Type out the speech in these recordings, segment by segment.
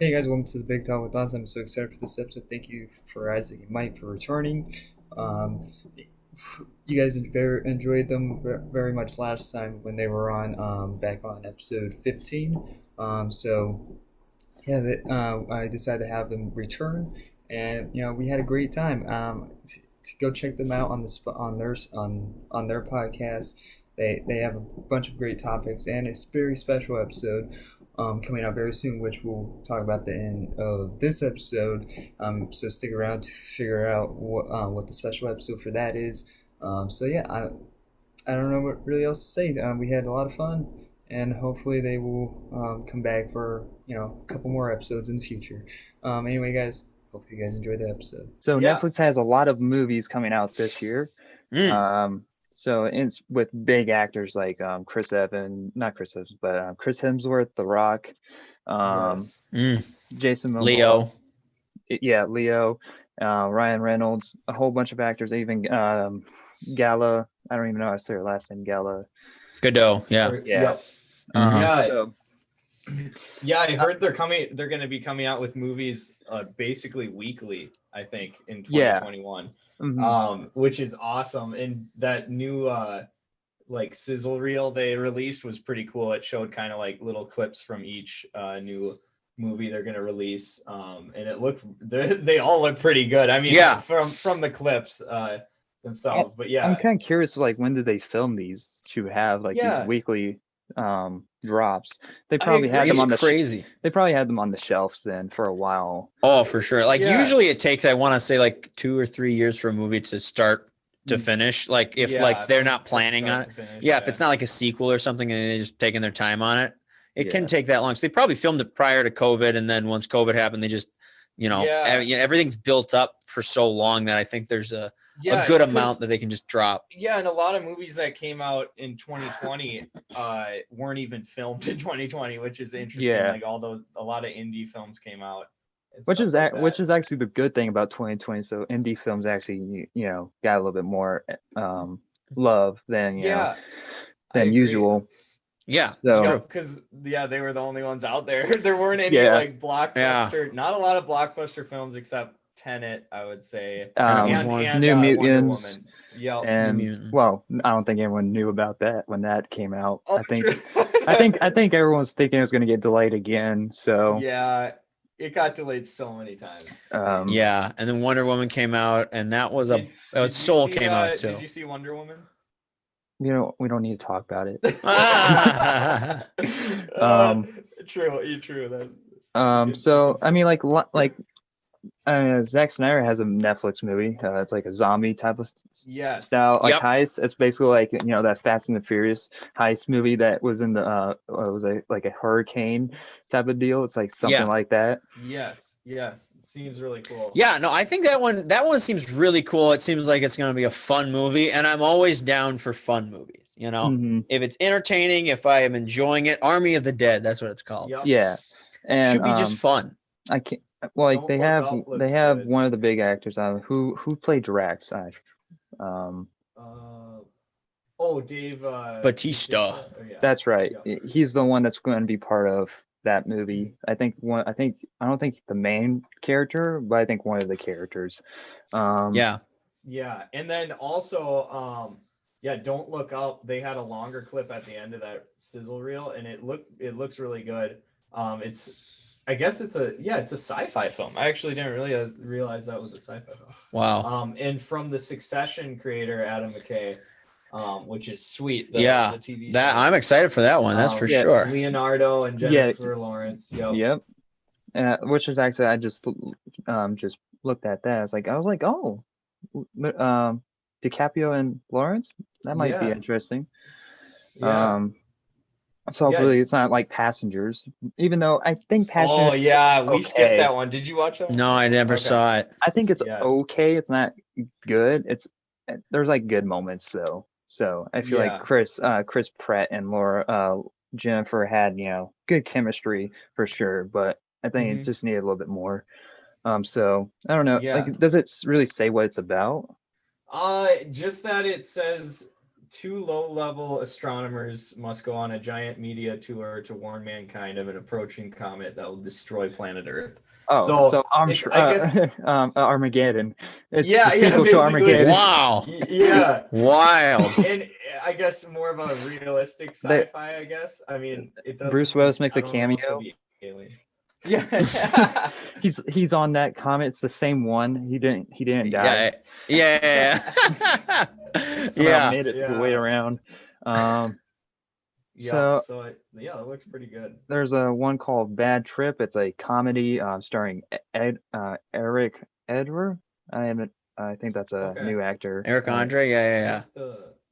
Hey guys, welcome to the Big Talk with Us. I'm so excited for this episode. Thank you for Isaac and Mike for returning. Um, you guys enjoyed them very much last time when they were on back on episode 15. I decided to have them return, and we had a great time. To go check them out on on their podcast. They have a bunch of great topics and a very special episode coming out very soon, which we'll talk about the end of this episode. So stick around to figure out what the special episode for that is. I don't know what really else to say. We had a lot of fun, and hopefully they will come back for a couple more episodes in the future. Anyway, guys, hopefully you guys enjoyed the episode. So Yeah. Netflix has a lot of movies coming out this year. So it's with big actors like not Chris Evans, but Chris Hemsworth, The Rock, Yes. Jason Momoa, Leo. Leo, Ryan Reynolds, a whole bunch of actors, even Gala. I don't even know how to say her last name, Gala. Godot, yeah. Yep. Uh-huh. Yeah. Yeah, I heard they're going to be coming out with movies basically weekly, I think, in 2021. Which is awesome. And that new like sizzle reel they released was pretty cool. It showed kind of like little clips from each new movie they're going to release. And they all look pretty good. I mean, from the clips themselves, but yeah. I'm kind of curious, like, when did they film these to have these weekly drops? They probably had them on the they probably had them on the shelves then for a while. Oh, for sure. Usually it takes, I want to say, like 2 or 3 years for a movie to start to finish. Like if they're not planning on it. If it's not like a sequel or something and they're just taking their time on it, it can take that long. So they probably filmed it prior to COVID, and then once COVID happened, they just everything's built up for so long that I think there's a good amount that they can just drop. Yeah, and a lot of movies that came out in 2020 weren't even filmed in 2020, which is interesting. Yeah. Like a lot of indie films came out. Which is actually the good thing about 2020. So indie films actually, got a little bit more love than than usual. Yeah, so, true. Because they were the only ones out there. There weren't any like blockbuster, not a lot of blockbuster films except Tenet, I would say. And New Mutants. Wonder Woman. Yep. And well, I don't think anyone knew about that when that came out. Oh, I think true. I think everyone's thinking it was going to get delayed again. So yeah, it got delayed so many times. And then Wonder Woman came out, and that was Soul came out too. Did you see Wonder Woman? We don't need to talk about it. True. So I mean, Zack Snyder has a Netflix movie. It's like a zombie type of style, like heist. It's basically like that Fast and the Furious heist movie that was in the like a hurricane type of deal. It's like something like that. Yes, it seems really cool. Yeah, no, I think that one seems really cool. It seems like it's going to be a fun movie, and I'm always down for fun movies. If it's entertaining, if I am enjoying it. Army of the Dead, that's what it's called. Yep. Yeah, and should be just fun. I can't. Well, like they have one of the big actors on who played Drax. Dave Bautista. That's right. Yeah. He's the one that's going to be part of that movie. I don't think the main character, but I think one of the characters. Yeah, and then also Don't Look Up. They had a longer clip at the end of that sizzle reel, and it looks really good. I guess it's a sci-fi film. I actually didn't really realize that was a sci-fi film. Wow. And from the Succession creator Adam McKay, which is sweet. The TV that I'm excited for that one. That's for sure. Leonardo and Jennifer Lawrence. Yep. Which is actually, I just looked at that. I was like, oh, DiCaprio and Lawrence. That might be interesting. Yeah. So hopefully it's not like Passengers, even though I think Passengers. Oh yeah, we skipped that one. Did you watch that one? No, I never saw it. I think it's okay. It's not good. There's like good moments though. So I feel like Chris Pratt and Jennifer had good chemistry for sure, but I think it just needed a little bit more. So I don't know. Like, does it really say what it's about? Just that it says two low-level astronomers must go on a giant media tour to warn mankind of an approaching comet that will destroy planet Earth. Oh, so I guess Armageddon. It's the sequel to Armageddon. Wow. Yeah. Wild. And I guess more of a realistic sci-fi. I guess. I mean, it doesn't. Bruce Willis makes a cameo. Yeah. he's on that comet. It's the same one. He didn't die. Yeah. Made it the way around. So it looks pretty good. There's a one called Bad Trip. It's a comedy starring Eric Edward. I think that's a new actor. Eric Andre. Yeah.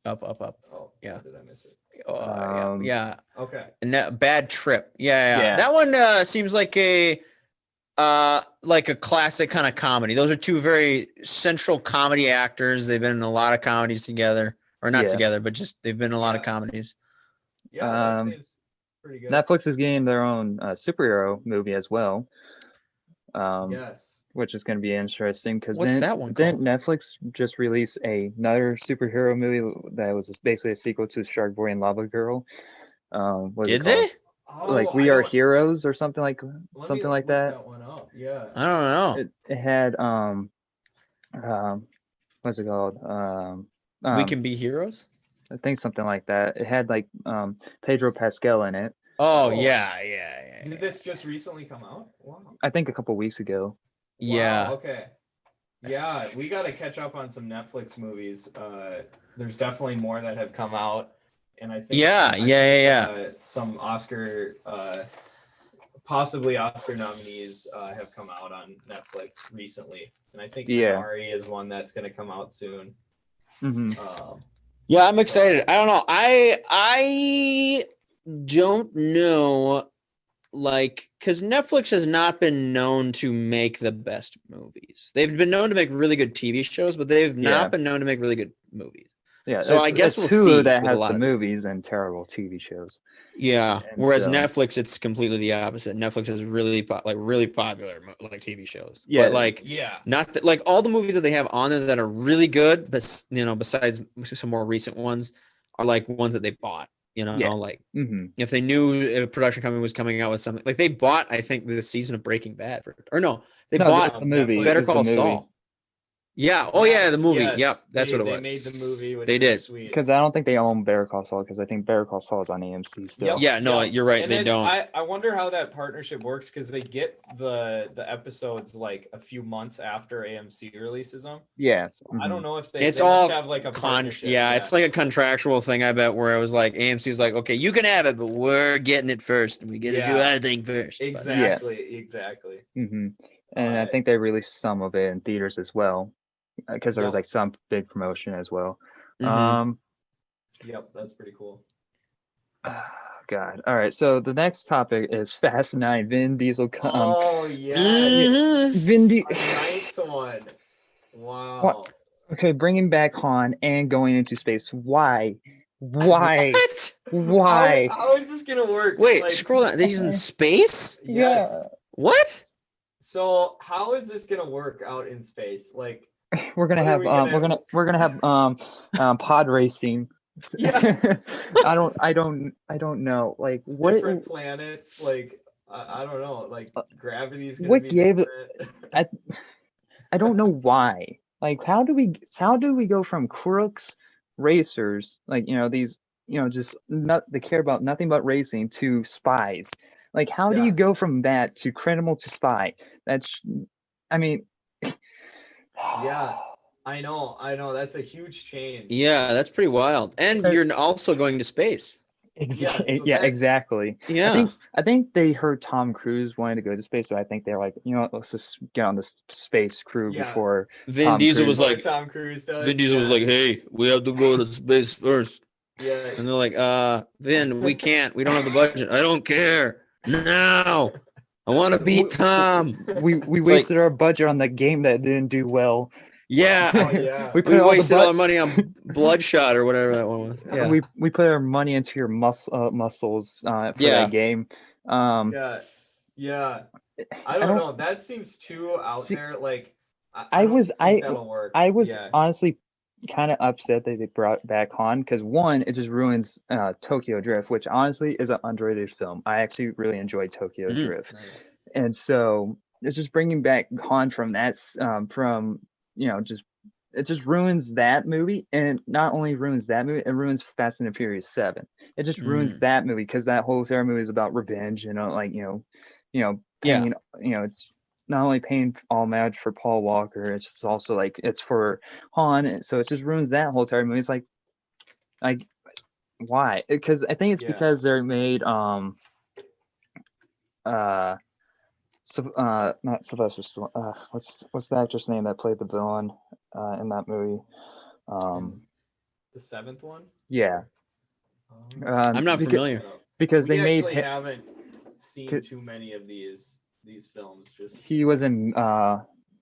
Up. Oh, yeah. Did I miss it? Yeah. Okay. And Bad Trip. Yeah. That one seems like a classic kind of comedy. Those are two very central comedy actors. They've been in a lot of comedies together, or not together, but just they've been in a lot of comedies. Yeah, that seems pretty good. Netflix is getting their own superhero movie as well. Yes. Which is going to be interesting because that one didn't Netflix just release another superhero movie that was basically a sequel to Shark Boy and Lava Girl? Did they? Like We Are Heroes or something like that. That one up. Yeah. I don't know. It had what's it called? We Can Be Heroes. I think something like that. It had like Pedro Pascal in it. Oh yeah. Did this just recently come out? Wow. I think a couple weeks ago. Yeah. Wow, okay. Yeah, we got to catch up on some Netflix movies. There's definitely more that have come out, and I think some Oscar, possibly Oscar nominees have come out on Netflix recently, and I think Minari is one that's going to come out soon. Mm-hmm. Yeah, I'm excited. I don't know. I don't know, because Netflix has not been known to make the best movies. They've been known to make really good TV shows, but they've not been known to make really good movies. Yeah. So I guess we'll see. Hulu that has the movies and terrible TV shows. Yeah. Whereas Netflix, it's completely the opposite. Netflix has really popular TV shows. Yeah. But not that, all the movies that they have on there that are really good, but besides some more recent ones, are ones that they bought. If they knew a production company was coming out with something, they bought, I think, the season of Breaking Bad, they bought the movie. Better Call Saul. Yeah. Oh, yeah, the movie. Yes. Yep, that's what it was. They made the movie. They did. Because I don't think they own Better Call Saul, because I think Better Call Saul is on AMC still. Yep. Yeah, no, you're right. And they don't. I wonder how that partnership works, because they get the episodes a few months after AMC releases them. Yeah. So I don't know if they all have a partnership. It's like a contractual thing, I bet, where it was AMC's okay, you can have it, but we're getting it first, and we get to do our thing first. Exactly. Mm-hmm. And I think they released some of it in theaters as well, because there was some big promotion as well. Mm-hmm. Yep, that's pretty cool. God. All right. So the next topic is Fast 9. Vin Diesel. Oh yeah. Vin Diesel. Ninth one. Wow. What? Okay, bringing back Han and going into space. Why? What? Why? How is this gonna work? Wait, scroll down. They're using space? Yes. Yeah. What? So how is this gonna work out in space? We're gonna have we're gonna have pod racing. Yeah. I don't know. What different planets? I don't know. Gravity's gonna what be gave different. I don't know why. How do we go from crooks, racers, these, just they care about nothing but racing, to spies? How do you go from that to criminal to spy? Yeah, I know. That's a huge change. Yeah, that's pretty wild. And you're also going to space. Exactly. Exactly. Yeah. I think they heard Tom Cruise wanted to go to space, so I think they're let's just get on this space crew before Vin Diesel was Tom Cruise does. Vin Diesel was hey, we have to go to space first. Yeah. And they're Vin, we can't. We don't have the budget. I don't care. No. I want to beat Tom. We wasted our budget on that game that didn't do well. Yeah. Oh, yeah. we wasted all our money on Bloodshot or whatever that one was. Yeah. We put our money into your muscles for that game. Yeah. I don't know. That seems too out there. I was that'll work. honestly kind of upset that they brought back Han, because one, it just ruins Tokyo Drift, which honestly is an underrated film. I actually really enjoyed Tokyo Drift. Nice. And so it's just bringing back Han from that, from, just, it just ruins that movie. And not only ruins that movie, it ruins Fast and the Furious 7. It just ruins that movie, because that whole entire movie is about revenge, paying, it's not only paying homage for Paul Walker, it's just also like it's for Han. And so it just ruins that whole entire movie. It's like why? Because I think it's because they're made not Sylvester Stallone. What's the actor's name that played the villain in that movie? The seventh one? Yeah. I'm not familiar. Because we they actually haven't seen too many of these films. Just he was in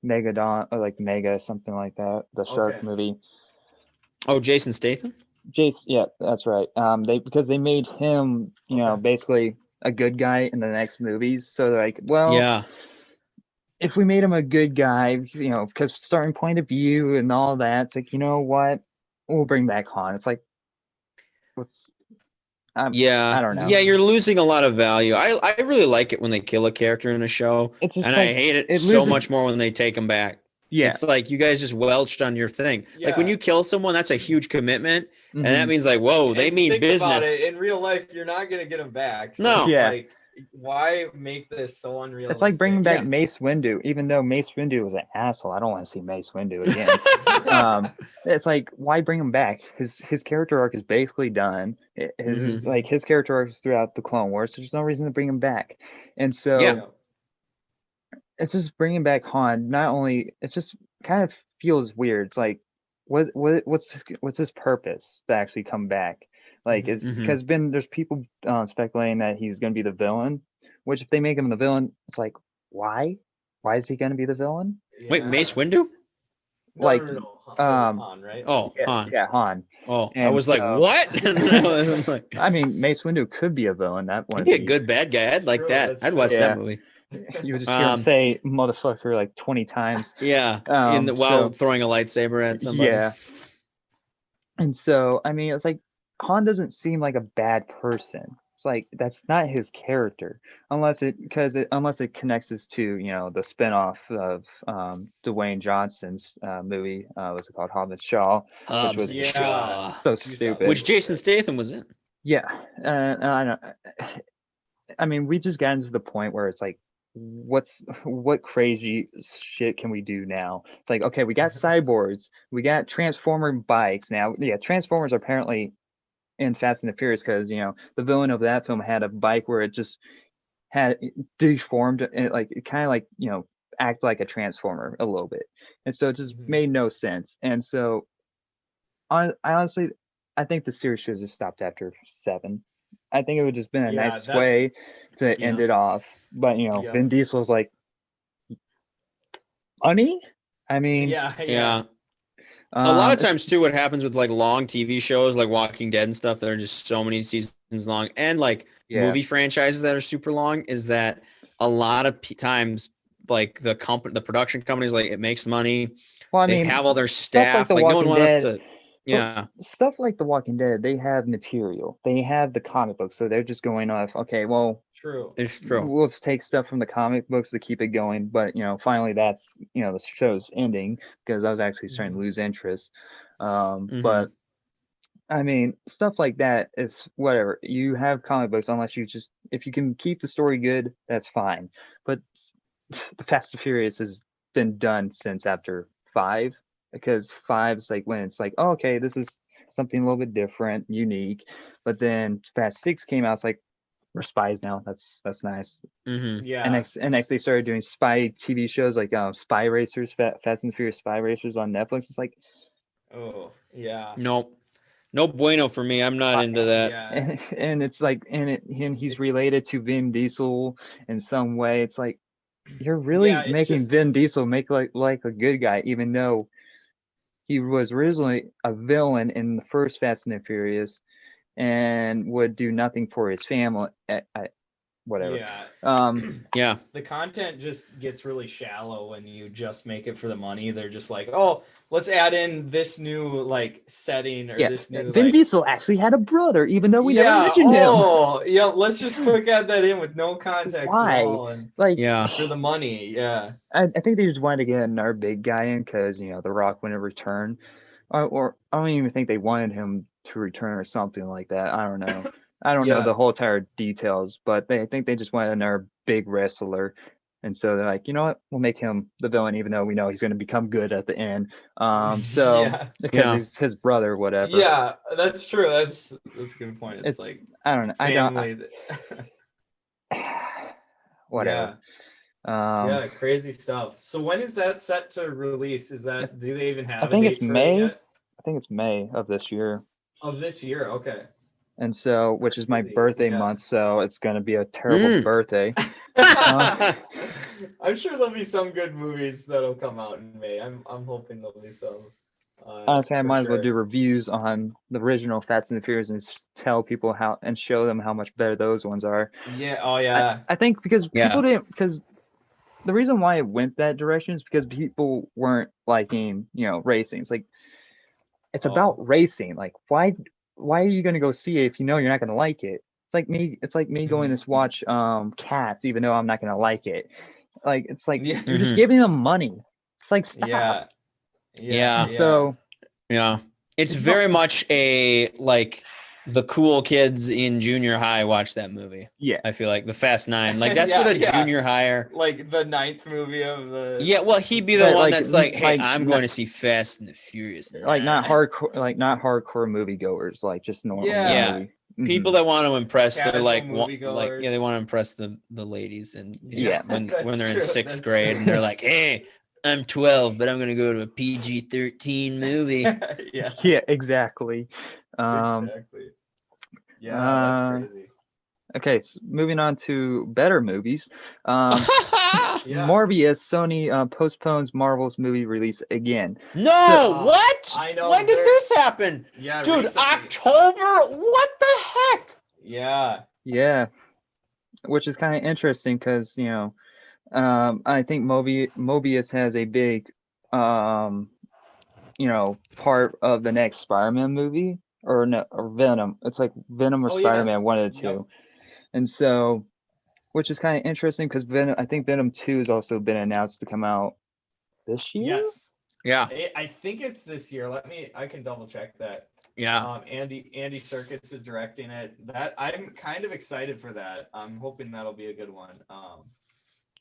Megadon, or like Mega, something like that, the shark movie. Oh, Jason Statham? Yeah, that's right. Because they made him, basically a good guy in the next movies. So they're like, well, if we made him a good guy, because starting point of view and all that, it's like, you know what, we'll bring back Han. It's like, I don't know. Yeah, you're losing a lot of value. I really like it when they kill a character in a show, and like, I hate it so much more when they take him back. Yeah, it's like you guys just welched on your thing. Yeah. Like when you kill someone, that's a huge commitment, and that means like, whoa, they mean business. About it, in real life, you're not gonna get them back. So no, like, why make this so unrealistic? It's like bringing back Mace Windu, even though Mace Windu was an asshole. I don't want to see Mace Windu again. It's like, why bring him back? His character arc is basically done. His character arc is throughout the Clone Wars, so there's no reason to bring him back. And so it's just bringing back Han. Not only, it just kind of feels weird. It's like, what's his purpose to actually come back? Like, it's because there's people speculating that he's going to be the villain, which if they make him the villain, it's like, why is he going to be the villain? Wait, Mace Windu? No. Han, right? Oh, Han. Yeah, Han. Oh, and I was like, what? I mean, Mace Windu could be a villain. That would be a good bad guy. I'd like that. I'd watch that movie. You would just hear him say "motherfucker" like 20 times. Yeah, while throwing a lightsaber at somebody. Yeah. And so, I mean, it's like Han doesn't seem like a bad person. It's like that's not his character, unless it connects us to the spinoff of Dwayne Johnson's movie. What's it called? Hobbs Shaw. Which was so stupid. Which Jason Statham was in. Yeah, I know. I mean, we just got into the point where it's like, what crazy shit can we do now? It's like, okay, we got cyborgs, we got transformer bikes now. Yeah, Transformers are apparently in Fast and the Furious because the villain of that film had a bike where it just had deformed and like it kind of like act like a transformer a little bit, and so it just made no sense. And so I honestly, I think the series should have just stopped after 7. I think it would just been a nice way to end it off. But Vin Diesel's like, honey? I mean, yeah. A lot of times too, what happens with like long TV shows like Walking Dead and stuff that are just so many seasons long, and like movie franchises that are super long, is that a lot of times like the production companies, like, it makes money. Well, I they mean, have all their staff. Like no one wants to. Yeah, stuff like The Walking Dead, they have material. They have the comic books, so they're just going off. Okay, well, it's true. We'll just take stuff from the comic books to keep it going. But finally, that's the show's ending because I was actually starting to lose interest. But I mean, stuff like that is whatever. You have comic books, unless if you can keep the story good, that's fine. But the Fast and Furious has been done since after 5. Because 5's like when it's like, oh, okay, this is something a little bit different, unique. But then Fast 6 came out, it's like, we're spies now. That's nice. Yeah. And next they started doing spy TV shows like Spy Racers, Fast and Furious Spy Racers on Netflix. It's like, oh yeah, no bueno for me. I'm not into that. Yeah. And it's like, and he's related to Vin Diesel in some way. It's like, you're really making Vin Diesel make like a good guy, even though he was originally a villain in the first Fast and the Furious and would do nothing for his family. whatever. Yeah. Yeah. The content just gets really shallow when you just make it for the money. They're just like, oh, let's add in this new like setting or this new Vin Diesel actually had a brother, even though we never mentioned him. Oh, yeah. Let's just quick add that in with no context Why? at all. And for the money. Yeah. I think they just wanted to get another big guy in because The Rock wouldn't return, or I don't even think they wanted him to return or something like that. I don't know. I don't know the whole entire details, but I think they just wanted another big wrestler. And so they're like, you know what? We'll make him the villain, even though we know he's going to become good at the end. Because he's his brother, whatever. Yeah, that's true. That's a good point. It's like I don't know. Family. Whatever. Yeah, crazy stuff. So when is that set to release? Do they even have? I think it's May. I think it's May of this year. Of this year, okay. And so, which is my birthday month, so it's going to be a terrible birthday. I'm sure there'll be some good movies that'll come out in May. I'm hoping there'll be some. Honestly, I might as well do reviews on the original Fast and the Furious and tell people and show them how much better those ones are. Yeah. Oh yeah. I think because people didn't, because the reason why it went that direction is because people weren't liking, racing. It's like, it's about racing. Like, why are you going to go see it if you know you're not going to like it? It's like me going to watch Cats, even though I'm not going to like it. Like, it's like, you're just giving them money. It's like, stop. Yeah. So, it's very much a like the cool kids in junior high watch that movie. Yeah. I feel like the Fast 9. Like that's what a junior higher. Like the 9th movie of the. Yeah, well, he'd be the one that's like, hey, I'm going to see Fast and the Furious. Like not hardcore moviegoers, like just normal. Yeah. People that want to impress, they're like they want to impress the ladies, and when they're in 6th grade, and they're like, hey, I'm 12, but I'm gonna go to a PG-13 movie. Yeah, exactly. Exactly. Yeah, that's crazy. Okay, so moving on to better movies. Morbius, Sony postpones Marvel's movie release again. No, what? I know. When did this happen? Yeah, dude, recently. October? What the heck? Yeah. Yeah, which is kind of interesting because I think Mobius has a big part of the next Spider-Man movie or Venom. It's like Venom or Spider-Man, one of the two. Yep. And so, which is kind of interesting because I think Venom 2 has also been announced to come out this year. Yes. Yeah. I think it's this year. I can double check that. Yeah. Andy Serkis is directing it. I'm kind of excited for that. I'm hoping that'll be a good one.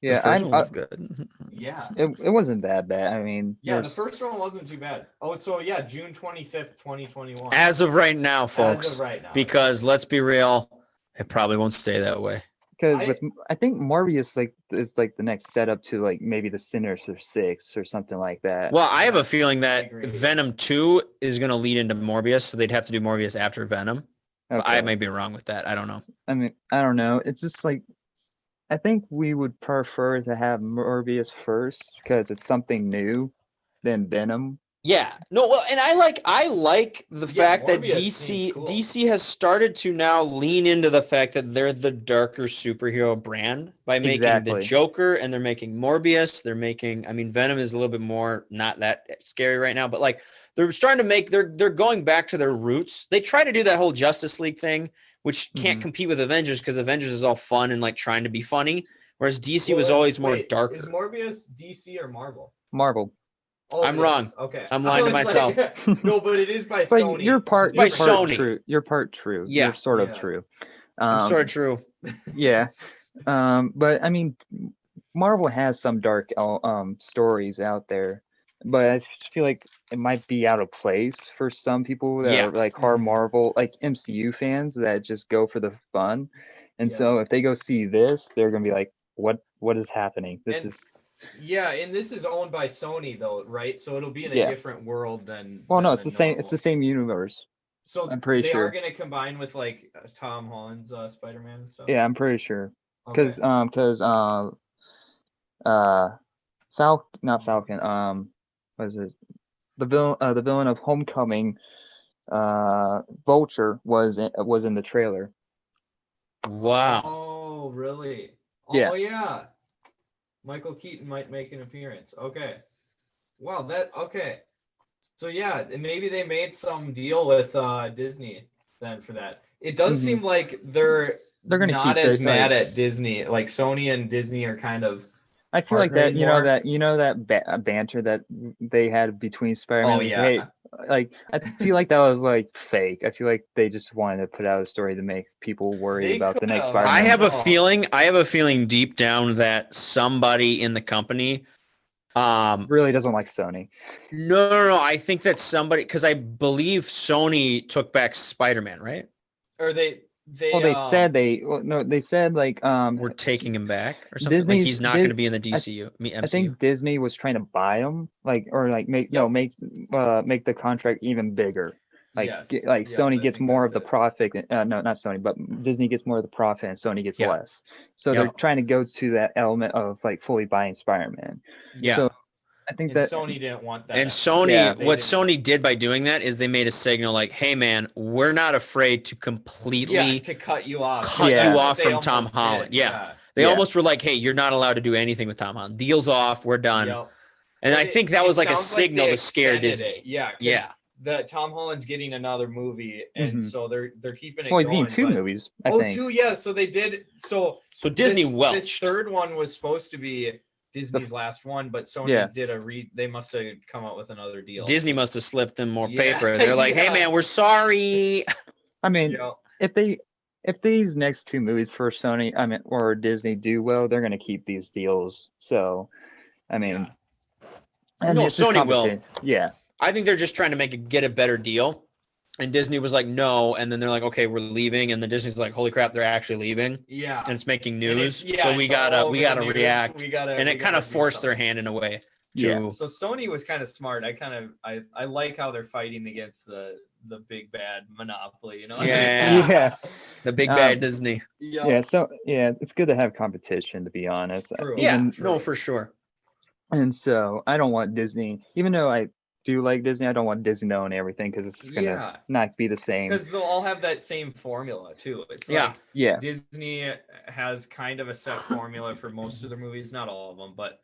Yeah, the first one was good. Yeah. It wasn't that bad. I mean, the first one wasn't too bad. Oh, so yeah, June 25th, 2021. As of right now, folks. As of right now. Because let's be real, it probably won't stay that way. Because I think Morbius is the next setup to maybe the Sinister Six or something like that. Well, I have a feeling that Venom 2 is going to lead into Morbius, so they'd have to do Morbius after Venom. Okay. I may be wrong with that. I don't know. I mean, I don't know. It's just I think we would prefer to have Morbius first because it's something new than Venom. Yeah. No, well, and I like the fact that DC has started to now lean into the fact that they're the darker superhero brand by making the Joker, and they're making Morbius. They're making, Venom is a little bit more not that scary right now, but they're starting to make, they're going back to their roots. They try to do that whole Justice League thing, which can't compete with Avengers because Avengers is all fun and trying to be funny, whereas DC was always more darker. Is Morbius DC or Marvel? Oh, I'm wrong. Okay. I'm lying to myself. No, but it is by Sony. You're part Sony. True. You're part true. Yeah. You're sort of true. I'm sort of true. Yeah. But Marvel has some dark stories out there, but I feel like it might be out of place for some people that are hard Marvel, MCU fans that just go for the fun. And so if they go see this, they're gonna be like, what is happening? Yeah, and this is owned by Sony though, right? So it'll be in a different world than. Well, no, it's the same. It's the same universe. So I'm pretty sure they are going to combine with Tom Holland's Spider-Man and stuff. Yeah, I'm pretty sure. Because not Falcon. What is it? The villain of Homecoming, Vulture was in the trailer. Wow. Oh, really? Yeah. Oh, yeah. Michael Keaton might make an appearance. Okay. Wow, okay. So, yeah, maybe they made some deal with Disney then for that. It does seem like they're gonna not keep as it, mad like, at Disney. Like, Sony and Disney are kind of I feel like that, more. banter that they had between Spider-Man. Oh, Like, yeah. hey, like, I feel like that was like fake. I feel like they just wanted to put out a story to make people worry They about the next could've. Spider-Man. I have a feeling deep down that somebody in the company Really doesn't like Sony. No. I think that somebody, because I believe Sony took back Spider-Man, right? Or they they said like We're taking him back or something. Like he's not going to be in the MCU. I think Disney was trying to buy him, like, or like make the contract even bigger. Like, Sony gets more of the profit. No, not Sony, but Disney gets more of the profit and Sony gets less. So they're trying to go to that element of like fully buying Spider-Man. Yeah. So I think that Sony didn't want that. And Sony, what Sony did by doing that is they made a signal like, "Hey, man, we're not afraid to completely to cut you off, from Tom Holland." They almost were like, "Hey, you're not allowed to do anything with Tom Holland. Deal's off. We're done." And I think that was like a signal to scare Disney. Yeah. That Tom Holland's getting another movie, and so they're keeping it. Well, he's getting two movies. I think. Two, yeah. So they did. So Disney welched. This third one was supposed to be Disney's last one, but Sony did they must have come out with another deal. Disney must have slipped them more paper. They're like, "Hey, man, we're sorry." I mean, if these next two movies for Sony, or Disney do well, they're going to keep these deals. So, I mean, no, Sony will. Yeah. I think they're just trying to get a better deal. And Disney was like, no. And then they're like, okay, we're leaving. And then Disney's like, holy crap, they're actually leaving. Yeah. And it's making news. So we gotta react. And it kind of forced their hand in a way. So Sony was kind of smart. I like how they're fighting against the big bad monopoly, you know? Yeah. The big bad Disney. Yeah. So it's good to have competition, to be honest. True. No, for sure. And so I don't want Disney, even though I do like Disney, I don't want Disney to own everything because it's just gonna not be the same. Because they'll all have that same formula too. It's like Disney has kind of a set formula for most of their movies, not all of them, but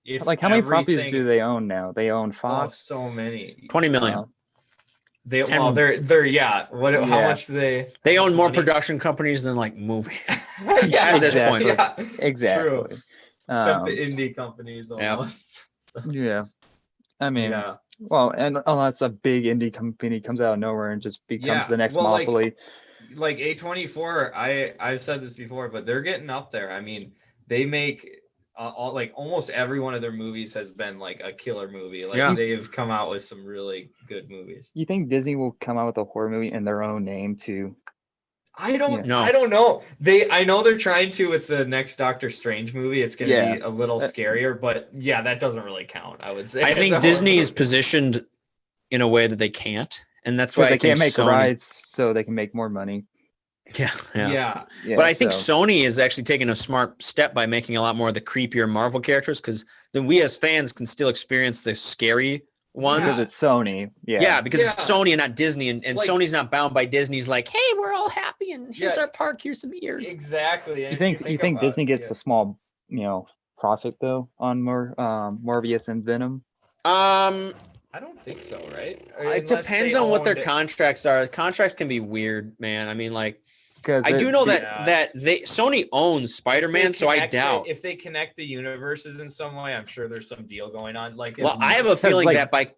if like how many properties do they own now? They own Fox. So many. 20 million. They're how much do they? They own more production companies than like movies. At this point. Yeah, exactly. True. Except the indie companies almost. Yeah. I mean, well, and unless a big indie company comes out of nowhere and just becomes the next monopoly. Like A24, I've said this before, but they're getting up there. I mean, they make almost every one of their movies has been like a killer movie. Like they've come out with some really good movies. You think Disney will come out with a horror movie in their own name too? I don't know. I know they're trying to with the next Doctor Strange movie. It's going to be a little scarier, but that doesn't really count, I would say. I think Disney is positioned in a way that they can't, and that's why they can't make rides, so they can make more money. Yeah. But I think Sony is actually taking a smart step by making a lot more of the creepier Marvel characters, because then we as fans can still experience the scary ones. Because it's Sony. Because it's Sony and not Disney, and like, Sony's not bound by Disney's like, hey, we're all happy and here's our park, here's some ears. Exactly. You think Disney gets a small, profit though on Morbius and Venom? I don't think so, right? It depends on what their contracts are. Contracts can be weird, man. I mean, like, I do know that Sony owns Spider-Man, so I doubt if they connect the universes in some way, I'm sure there's some deal going on. Like, I have a feeling that by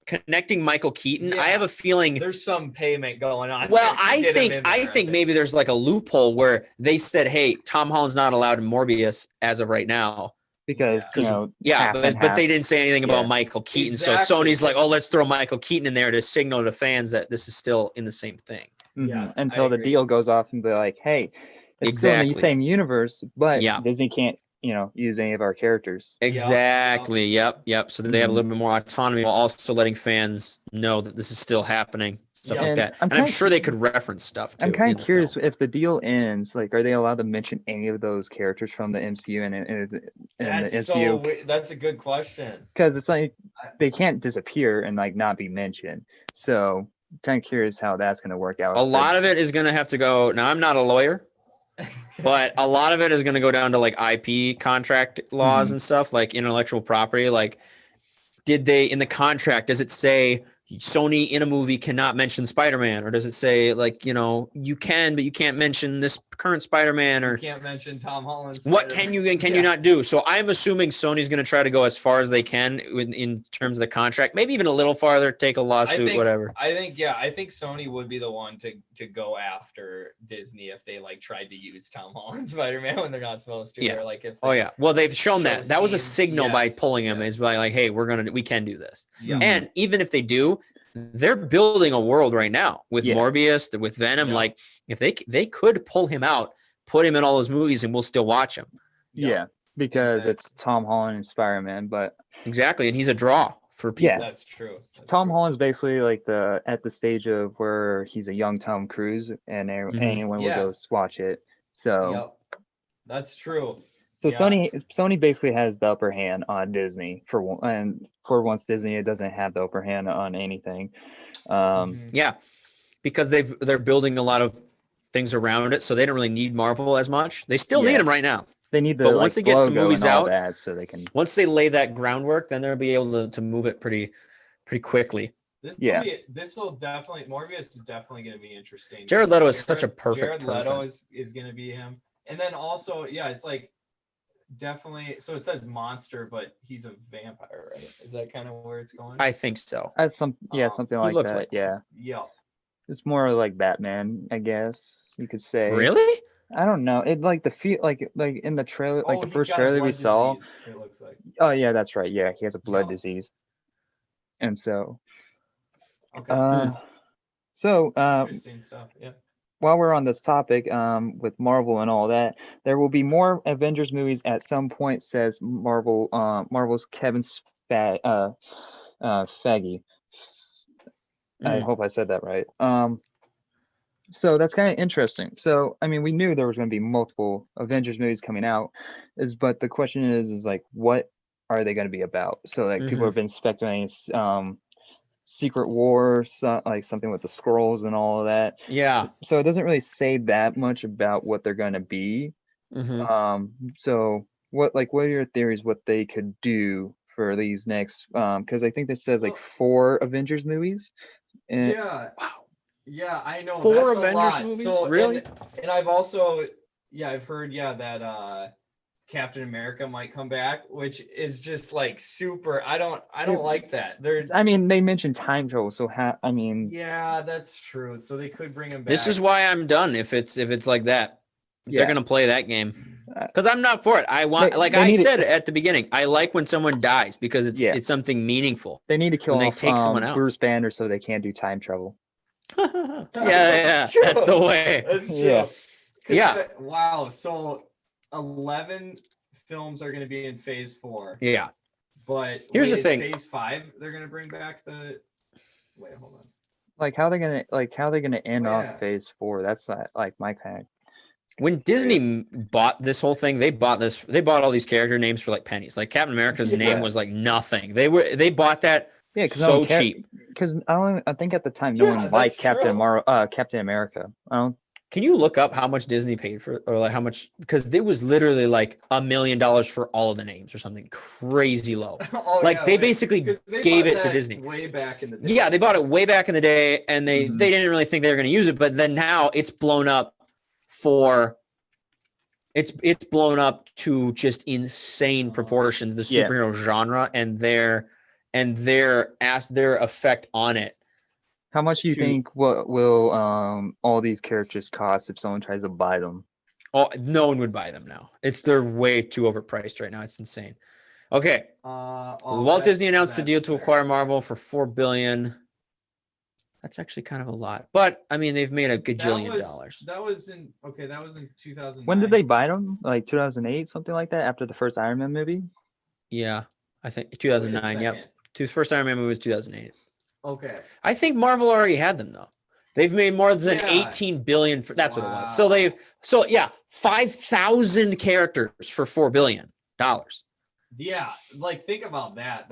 connecting Michael Keaton, I have a feeling there's some payment going on. Well, I think maybe there's like a loophole where they said, "Hey, Tom Holland's not allowed in Morbius as of right now." Because but they didn't say anything about Michael Keaton, so Sony's like, "Oh, let's throw Michael Keaton in there to signal to fans that this is still in the same thing." Until the deal goes off and be like, hey, it's still in the same universe, but Disney can't, use any of our characters. Exactly. Yep. So they have a little bit more autonomy while also letting fans know that this is still happening, stuff like that. I'm sure they could reference stuff too. I'm kind of curious if the deal ends, like, are they allowed to mention any of those characters from the MCU and the MCU? That's a good question. Because it's like they can't disappear and like not be mentioned. So kind of curious how that's going to work out. A lot of it is going to have to go. Now, I'm not a lawyer, but a lot of it is going to go down to like IP contract laws and stuff, like intellectual property. Like, did they in the contract? Does it say Sony in a movie cannot mention Spider-Man, or does it say like, you know, you can, but you can't mention this current Spider-Man, or you can't mention Tom Holland? What can you and can you not do? So I'm assuming Sony's going to try to go as far as they can in terms of the contract, maybe even a little farther, take a lawsuit, whatever. I think Sony would be the one to go after Disney if they like tried to use Tom Holland Spider-Man when they're not supposed to. Yeah. Or, like, if well, they've shown that was a signal by pulling him is by like, hey, we can do this. Yeah. And even if they do, they're building a world right now with Morbius, with Venom. Yeah. Like, if they could pull him out, put him in all those movies, and we'll still watch him. Yeah, because it's Tom Holland and Spider-Man, but exactly, and he's a draw for people. Yeah, that's true. Tom Holland's basically like at the stage of where he's a young Tom Cruise, and anyone will go watch it. So that's true. So Sony basically has the upper hand on Disney for once Disney doesn't have the upper hand on anything. Yeah, because they're building a lot of things around it, so they don't really need Marvel as much. They still need them right now. They need but once they get some movies out, so they can. Once they lay that groundwork, then they'll be able to move it pretty quickly. Morbius is definitely going to be interesting. Jared Leto is such a perfect. Jared Leto is going to be him, and then also it's like. Definitely. So it says monster, but he's a vampire, right? Is that kind of where it's going? I think so. Something like that. Yeah. It's more like Batman, I guess you could say. Really? I don't know. It like the feel like in the trailer, like the first trailer we saw. It looks like. Oh yeah, that's right. Yeah, he has a blood disease, and so. Okay. Interesting stuff. Yeah. While we're on this topic, with Marvel and all that, there will be more Avengers movies at some point, says Marvel's Kevin Feige. I hope I said that right. So that's kind of interesting. So, I mean, we knew there was going to be multiple Avengers movies coming out, but the question is like, what are they going to be about? So, like, people have been speculating, Secret War, like something with the scrolls and all of that. Yeah. So it doesn't really say that much about what they're going to be. So what are your theories? What they could do for these next? Because I think this says like 4 Avengers movies. And, Yeah, I know. 4 Avengers movies. So, really? And I've also I've heard that Captain America might come back, which is just like super. I don't like that. I mean, they mentioned time travel, so yeah, that's true. So they could bring him back. This is why I'm done. If it's like that, they're gonna play that game. Because I'm not for it. I want, I said at the beginning, I like when someone dies because it's something meaningful. They need to kill off someone out. Bruce Banner so they can't do time travel. That's the way. That's true. Yeah. Wow. So 11 films are going to be in phase 4. Yeah. But here's the thing. Phase 5, they're going to bring back the. Wait, hold on. Like how are they gonna end off phase 4? That's like my kind of. When Disney bought this whole thing, they bought all these character names for like pennies. Like Captain America's name was like nothing. They bought that so cheap. Because I think at the time no one liked Captain America. Can you look up how much Disney paid for, or like how much? Because it was literally like $1 million for all of the names or something crazy low. They basically gave it to Disney way back in the day. Yeah, they bought it way back in the day, and they didn't really think they were going to use it. But then now it's blown up it's blown up to just insane proportions. The superhero genre and their effect on it. How much do you think will all these characters cost if someone tries to buy them? Oh, no one would buy them now. They're way too overpriced right now. It's insane. Okay. Walt Disney announced a deal to acquire Marvel for $4 billion. That's actually kind of a lot, but I mean they've made a gajillion dollars. That was in 2009. When did they buy them? Like 2008, something like that, after the first Iron Man movie. Yeah, I think 2009. Yep, first Iron Man movie was 2008. Okay. I think Marvel already had them though. They've made more than 18 billion for that's what it was. So 5,000 characters for $4 billion. Yeah, like think about that.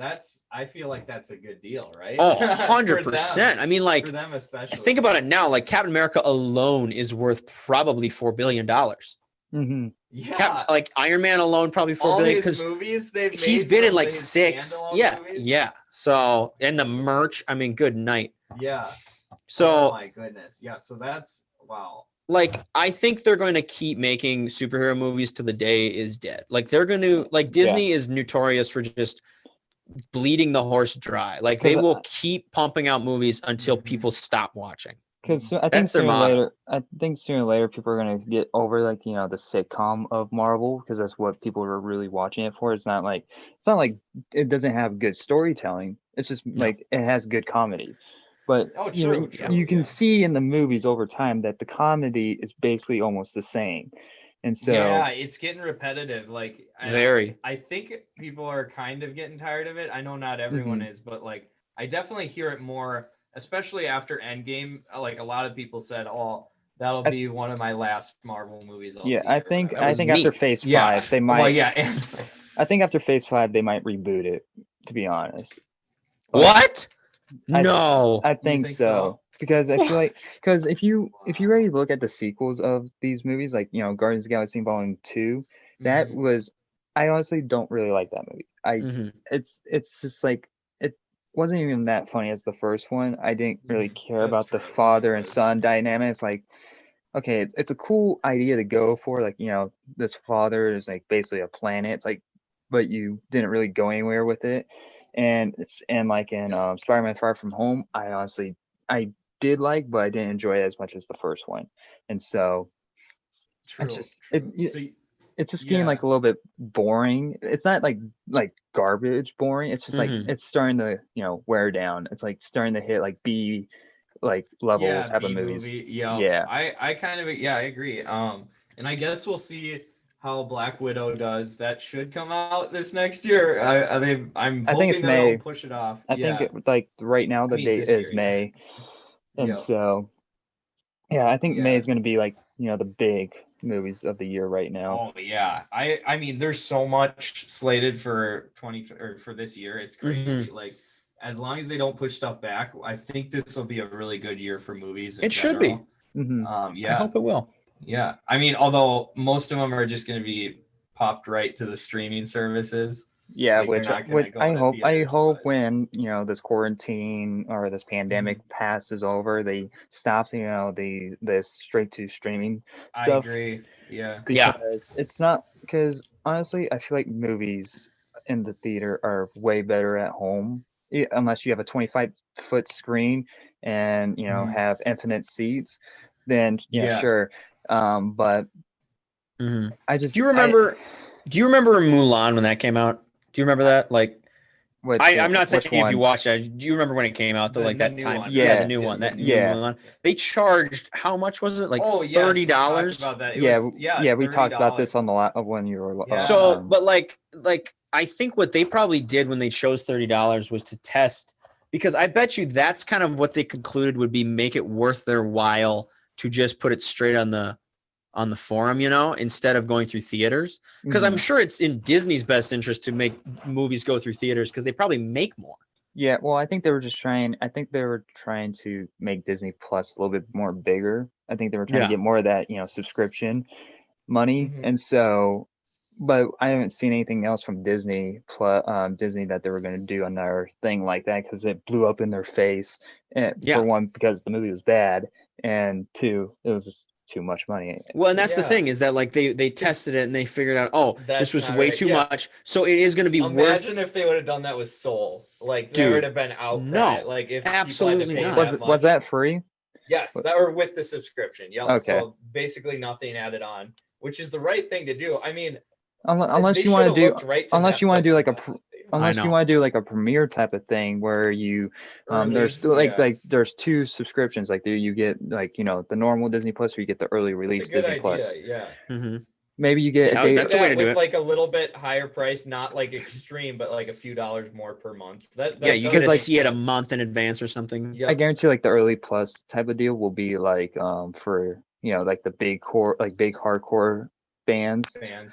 I feel like that's a good deal, right? Oh, 100%. I mean, like for them especially. Think about it now. Like Captain America alone is worth probably $4 billion. Yeah, like Iron Man alone probably $4 billion because movies they've he's made been in from like his 6. movies. Yeah. So and the merch, I mean, good night. Yeah. So oh my goodness. Yeah. So that's wow. Like I think they're going to keep making superhero movies till the day is dead. Like they're going to like Disney is notorious for just bleeding the horse dry. Like they will keep pumping out movies until people stop watching. Because I think sooner or later people are gonna get over like the sitcom of Marvel because that's what people are really watching it for. It's not like it doesn't have good storytelling. It's just like it has good comedy. But you can see in the movies over time that the comedy is basically almost the same. And so it's getting repetitive. Like I think people are kind of getting tired of it. I know not everyone is, but like I definitely hear it more, especially after Endgame. Like a lot of people said, "Oh, that'll be one of my last Marvel movies I'll see." I think after Phase 5 they might. Well, I think after Phase 5 they might reboot it. To be honest. But what? No. I think so. Because I feel like if you already look at the sequels of these movies, like Guardians of the Galaxy Volume 2, that was I honestly don't really like that movie. It's just like it wasn't even that funny as the first one. I didn't really care about the father and son dynamics. Like, okay, it's a cool idea to go for. Like, this father is like basically a planet. It's like, but you didn't really go anywhere with it. And like in Spider-Man Far From Home, I did like, but I didn't enjoy it as much as the first one. And so it's just getting like a little bit boring. It's not like garbage boring. It's just like it's starting to wear down. It's like starting to hit like B like level type of movies. I kind of I agree. And I guess we'll see how Black Widow does. That should come out this next year. I'm hoping they don't push it off. I think right now the date is May. And so I think May is going to be like the big movies of the year right now. Oh yeah. I mean there's so much slated for for this year. It's crazy. Like as long as they don't push stuff back, I think this will be a really good year for movies. It should be. I hope it will. Yeah. I mean, although most of them are just going to be popped right to the streaming services. Yeah, which I hope when this quarantine or this pandemic passes over, they stop this straight to streaming stuff. I agree. Yeah. Because it's not because honestly, I feel like movies in the theater are way better at home, unless you have a 25-foot screen and have infinite seats. Then sure. But I just do you remember Mulan when that came out? Do you remember that? Like, I'm not saying if you watched that. Do you remember when it came out? That time? One. Yeah, the new one. That new Mulan. They charged how much was it? Like $30. Yeah, we talked about this on the when you were. So, but like I think what they probably did when they chose $30 was to test, because I bet you that's kind of what they concluded would be make it worth their while to just put it straight on the forum, instead of going through theaters. Because I'm sure it's in Disney's best interest to make movies go through theaters because they probably make more. Yeah, well, I think they were trying to make Disney Plus a little bit more bigger. I think they were trying to get more of that, subscription money. And so, but I haven't seen anything else from Disney that they were going to do another thing like that, because it blew up in their face. For one, because the movie was bad, and two, it was just too much money. Well, and that's the thing, is that like they tested it and they figured out, this was way too much, so it is going to be worth. Imagine if they would have done that with Soul. Like there would have been outcry. No, like if absolutely not. Was that free? Yes, that were with the subscription. Yeah. Okay. So basically nothing added on, which is the right thing to do. I mean, unless you want to do like a premiere type of thing where you there's there's two subscriptions, like you get like the normal Disney Plus, or you get the early release Disney Plus. Maybe you get that's a way to do it like a little bit higher price, not like extreme, but like a few dollars more per month. You get to see it a month in advance or something. I guarantee like the early plus type of deal will be like for like the big core, like big hardcore fans. And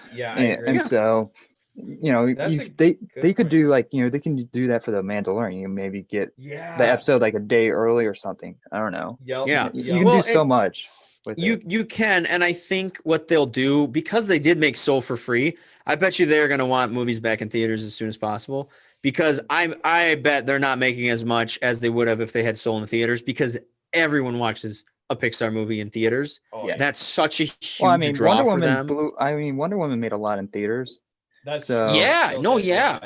so they could do like they can do that for the Mandalorian. You maybe get the episode like a day early or something. I don't know. You can do so much. with you can, and I think what they'll do, because they did make Soul for free, I bet you they're going to want movies back in theaters as soon as possible, because I bet they're not making as much as they would have if they had Soul in the theaters, because everyone watches a Pixar movie in theaters. Oh, yeah. That's such a huge draw Wonder for Woman them. Wonder Woman made a lot in theaters. That's so,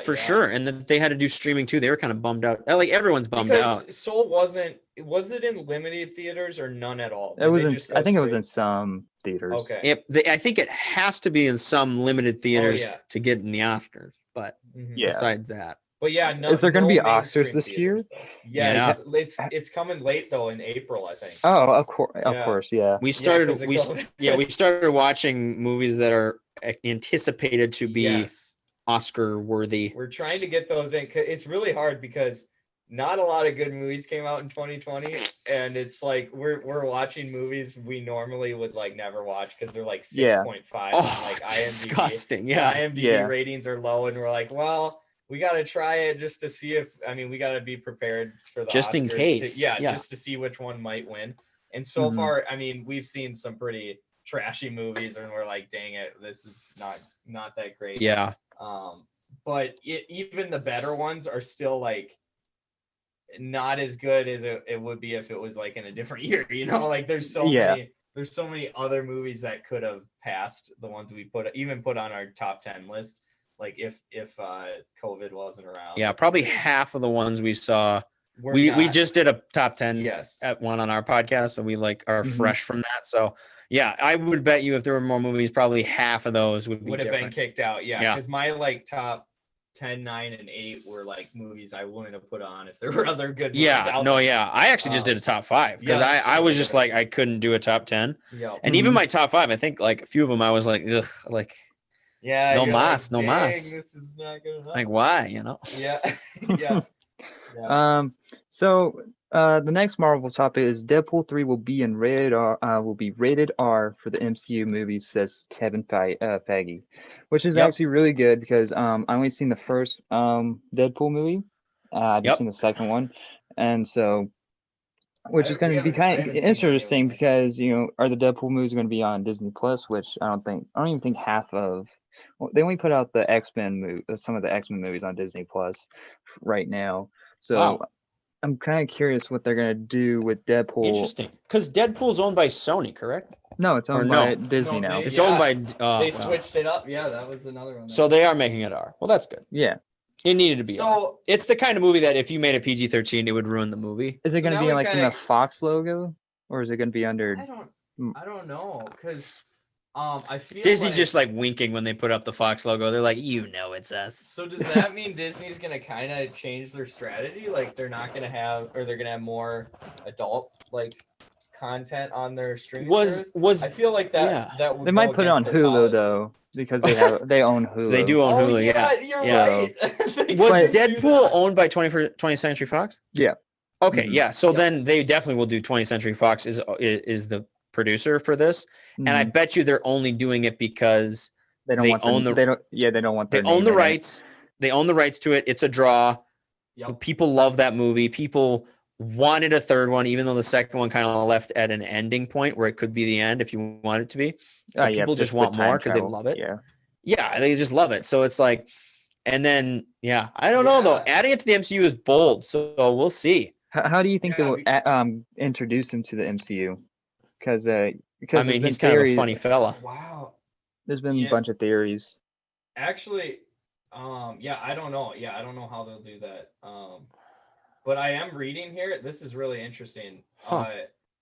for sure. And then they had to do streaming too. They were kind of bummed out. Like everyone's bummed out. Because Soul was it in limited theaters or none at all? It was I think it was in some theaters. Okay. I think it has to be in some limited theaters to get in the Oscars. But besides that. But yeah, is there going to be Oscars this year? Yeah. It's coming late though in April, I think. Oh, of course, yeah. We started watching movies that are anticipated to be Oscar worthy. We're trying to get those in. It's really hard because not a lot of good movies came out in 2020, and it's like we're watching movies we normally would like never watch because they're like 6.5. Oh, like disgusting. IMDb ratings are low, and we're like, well, we got to try it just to see if we got to be prepared for the just Oscars in case. just to see which one might win. And so far, we've seen some pretty trashy movies, and we're like, dang it, this is not that great. Yeah. But even the better ones are still like not as good as it would be if it was like in a different year. Like there's so many other movies that could have passed the ones we put on our top 10 list. Like if COVID wasn't around. Yeah, probably half of the ones we saw. We just did a top 10 at one on our podcast, so we like are fresh from that. So yeah, I would bet you if there were more movies, probably half of those would have been kicked out. Yeah, because my like top 10, 9, and 8 were like movies I wouldn't have put on if there were other good movies out there. I actually just did a top 5 because I was just like I couldn't do a top 10. Yeah. And even my top 5, I think like a few of them I was like, ugh, like no mas. This is not good enough. Like why, Yeah. So the next Marvel topic is Deadpool 3 will be rated R for the MCU movies, says Kevin Feige, which is actually really good because I only seen the first Deadpool movie. I've seen the second one, and so which is going to be kind of interesting because are the Deadpool movies going to be on Disney Plus, which I don't even think half of. Well, they only put out the some of the X-Men movies on Disney Plus right now. So I'm kind of curious what they're going to do with Deadpool. Interesting, because Deadpool's owned by Sony, correct? No, it's owned by Disney now. It's owned by. They switched it up. Yeah, that was another one. So they are making it R. Well, that's good. Yeah. It needed to be. So it's the kind of movie that if you made a PG-13, it would ruin the movie. Is it going to be like in the Fox logo, or is it going to be under? I don't know, because. I feel Disney's just like winking when they put up the Fox logo. They're like, it's us. So does that mean Disney's gonna kind of change their strategy? Like they're not gonna have, or they're gonna have more adult like content on their streaming service? I feel like that would they might put it on Hulu though because they own Hulu. They do own Hulu. You're right. Was Deadpool owned by 20th Century Fox? Yeah. Okay. Yeah. So then they definitely will do 20th Century Fox is the producer for this, and I bet you they're only doing it because they own the rights. They own the rights to it. It's a draw. Yep. People love that movie. People wanted a third one, even though the second one kind of left at an ending point where it could be the end if you want it to be. People just want more because they love it. Yeah, they just love it. So it's like, and then I don't know though. Adding it to the MCU is bold, so we'll see. How do you think they will introduce him to the MCU? Because he's kind of a funny fella. Wow. There's been a bunch of theories. Actually, I don't know. Yeah, I don't know how they'll do that. But I am reading here. This is really interesting.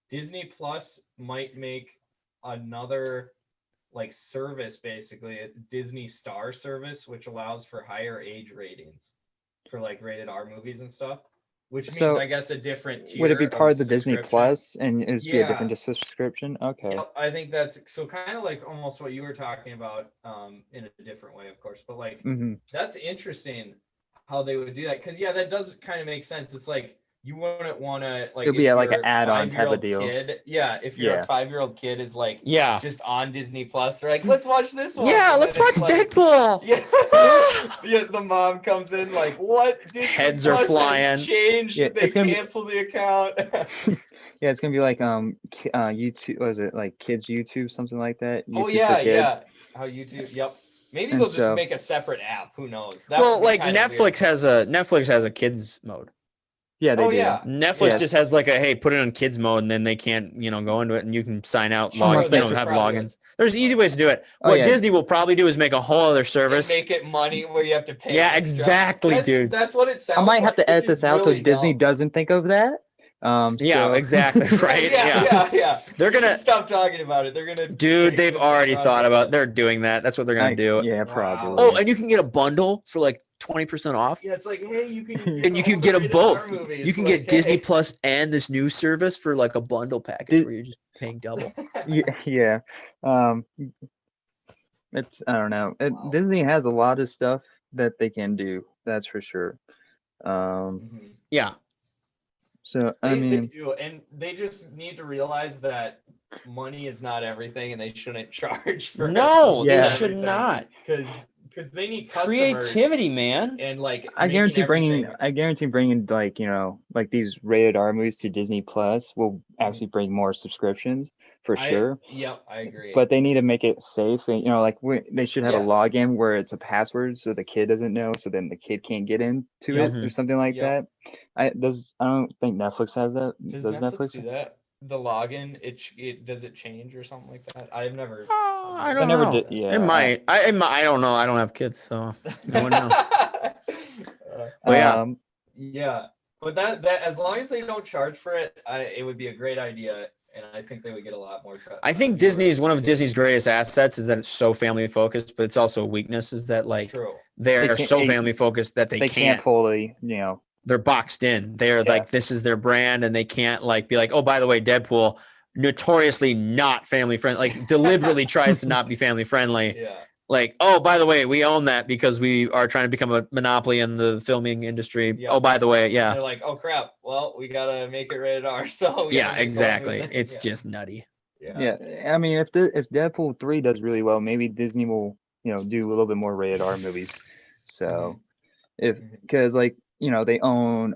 Disney Plus might make another like service, basically a Disney Star service, which allows for higher age ratings for like rated R movies and stuff. Which means, I guess, a different tier. Would it be part of the Disney Plus and is be a different subscription? Okay. Yeah, I think that's so kind of like almost what you were talking about in a different way, of course. But like, that's interesting how they would do that. Because, that does kind of make sense. It's like you wouldn't want to like. It'll be like an add-on type of deal. If your 5-year-old kid is like just on Disney Plus, they're like, let's watch this one. Yeah, let's watch Deadpool. The mom comes in like, what? Disney Heads Plus are flying. changed. They canceled the account. Yeah, it's gonna be like YouTube. Was it like kids YouTube, something like that? YouTube Oh yeah, for kids. yeah. How YouTube? Yep. Maybe And they'll just so- make a separate app. Who knows? That Well, would be like kinda Netflix has a kids mode. Yeah, they Oh, do. yeah. Netflix Yeah. just has like a hey, put it on kids mode, and then they can't go into it, and you can sign out, Sure, log, they you know, could have probably- logins. There's easy ways to do it. Oh, What yeah. Disney will probably do is make a whole other And service. make it money where you have to pay. Yeah, extra. exactly, dude. That's what it sounds I might like. have to edit which is this out so really Disney dumb. doesn't think of that. Yeah, So- exactly, right? Yeah. They're You gonna should stop talking about it. They're gonna. Dude, take they've this already run thought with about it. they're doing that. That's what they're gonna do. Yeah, Wow. probably. Oh, and you can get a bundle for like 20% off. Yeah, it's like, hey, you can. And you can get them rated R both. movies. You can Like, get Disney hey. Plus and this new service for like a bundle package where you're just paying double. Yeah. It's I don't know. Wow. Disney has a lot of stuff that they can do. That's for sure. Mhm. Yeah. So I They mean, do, and they just need to realize that money is not everything, and they shouldn't charge for. No, Yeah. they should not. Because they need customers. Creativity, man. And like I making guarantee everything- bringing like like these rated R movies to Disney Plus will actually bring more subscriptions for sure. Yep, I agree. But they need to make it safe, and like they should have a Yeah. login where it's a password so the kid doesn't know, so then the kid can't get into Yep. it or something like Yep. that. I don't think Netflix has that. Does Netflix do that? The login, it does it change or something like that? I've never. I don't never know. did- yeah, It might. I don't know. I don't have kids, so no one knows. But yeah. Yeah, but that as long as they don't charge for it, it would be a great idea, and I think they would get a lot more trust. I think one of Disney's greatest assets is that it's so family focused, but it's also a weakness is that like True. they're can't- so family focused that they They can't can't. fully, They're boxed in. They're Yeah. like this is their brand, and they can't like be like, oh, by the way, Deadpool notoriously not family friendly, like deliberately tries to not be family friendly. Yeah. Like, oh, by the way, we own that because we are trying to become a monopoly in the filming industry. Yeah. Oh, by the way, yeah. They're like, oh crap. Well, we gotta make it rated R. So we Yeah, gotta make exactly. both. It's Yeah. just nutty. Yeah. I mean, if Deadpool 3 does really well, maybe Disney will do a little bit more rated R movies. So because like they own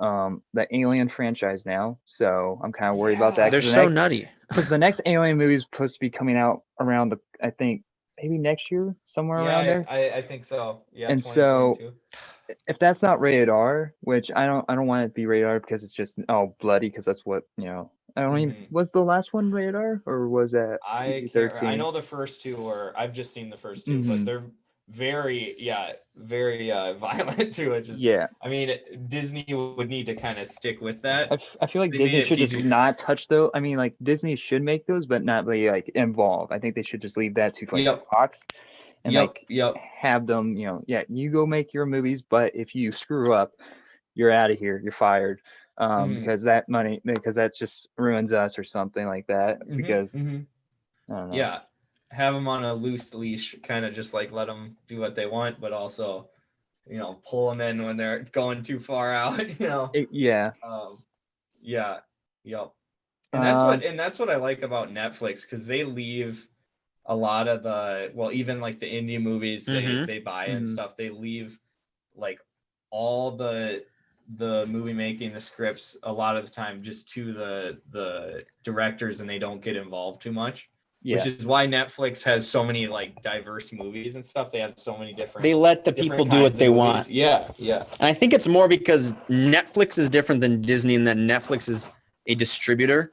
the Alien franchise now, so I'm kind of worried about that. They're so nutty. Because the next Alien movie is supposed to be coming out around I think maybe next year, somewhere around there. I think so. Yeah. And so 2022. if that's not rated R, which I don't want it to be rated R because it's just bloody, because that's what I don't even. Was the last one rated R or was that I PG-13? know the first two were. I've just seen the first two, but they're very violent too. Which is, yeah. I mean, Disney would need to kind of stick with that. I feel like They Disney made it should just PG. not touch those. I mean, like Disney should make those, but not be like involved. I think they should just leave that to like Fox, and have them. You go make your movies, but if you screw up, you're out of here. You're fired. Because that just ruins us or something like that. Because I don't know. Yeah, have them on a loose leash, kind of just like let them do what they want, but also, pull them in when they're going too far out. Yeah. Yep. And that's what I like about Netflix, because they leave a lot of even like the indie movies they buy and stuff. They leave like all the movie making, the scripts, a lot of the time just to the directors, and they don't get involved too much. Yeah. Which is why Netflix has so many like diverse movies and stuff. They have so many different. They let the people do what they want. Yeah. And I think it's more because Netflix is different than Disney in that Netflix is a distributor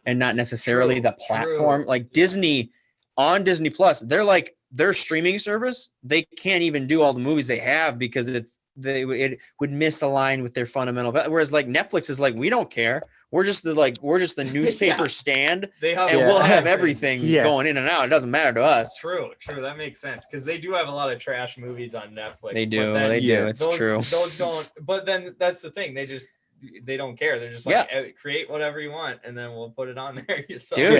and not necessarily the platform. Like Disney on Disney Plus, they're like their streaming service. They can't even do all the movies they have because it would misalign with their fundamental. Whereas like Netflix is like, we don't care. We're just the newspaper stand, we'll have everything going in and out. It doesn't matter to us. True. That makes sense, because they do have a lot of trash movies on Netflix. They do. It's true. Those don't. But then that's the thing. They don't care. They're just like, create whatever you want, and then we'll put it on there. So, dude,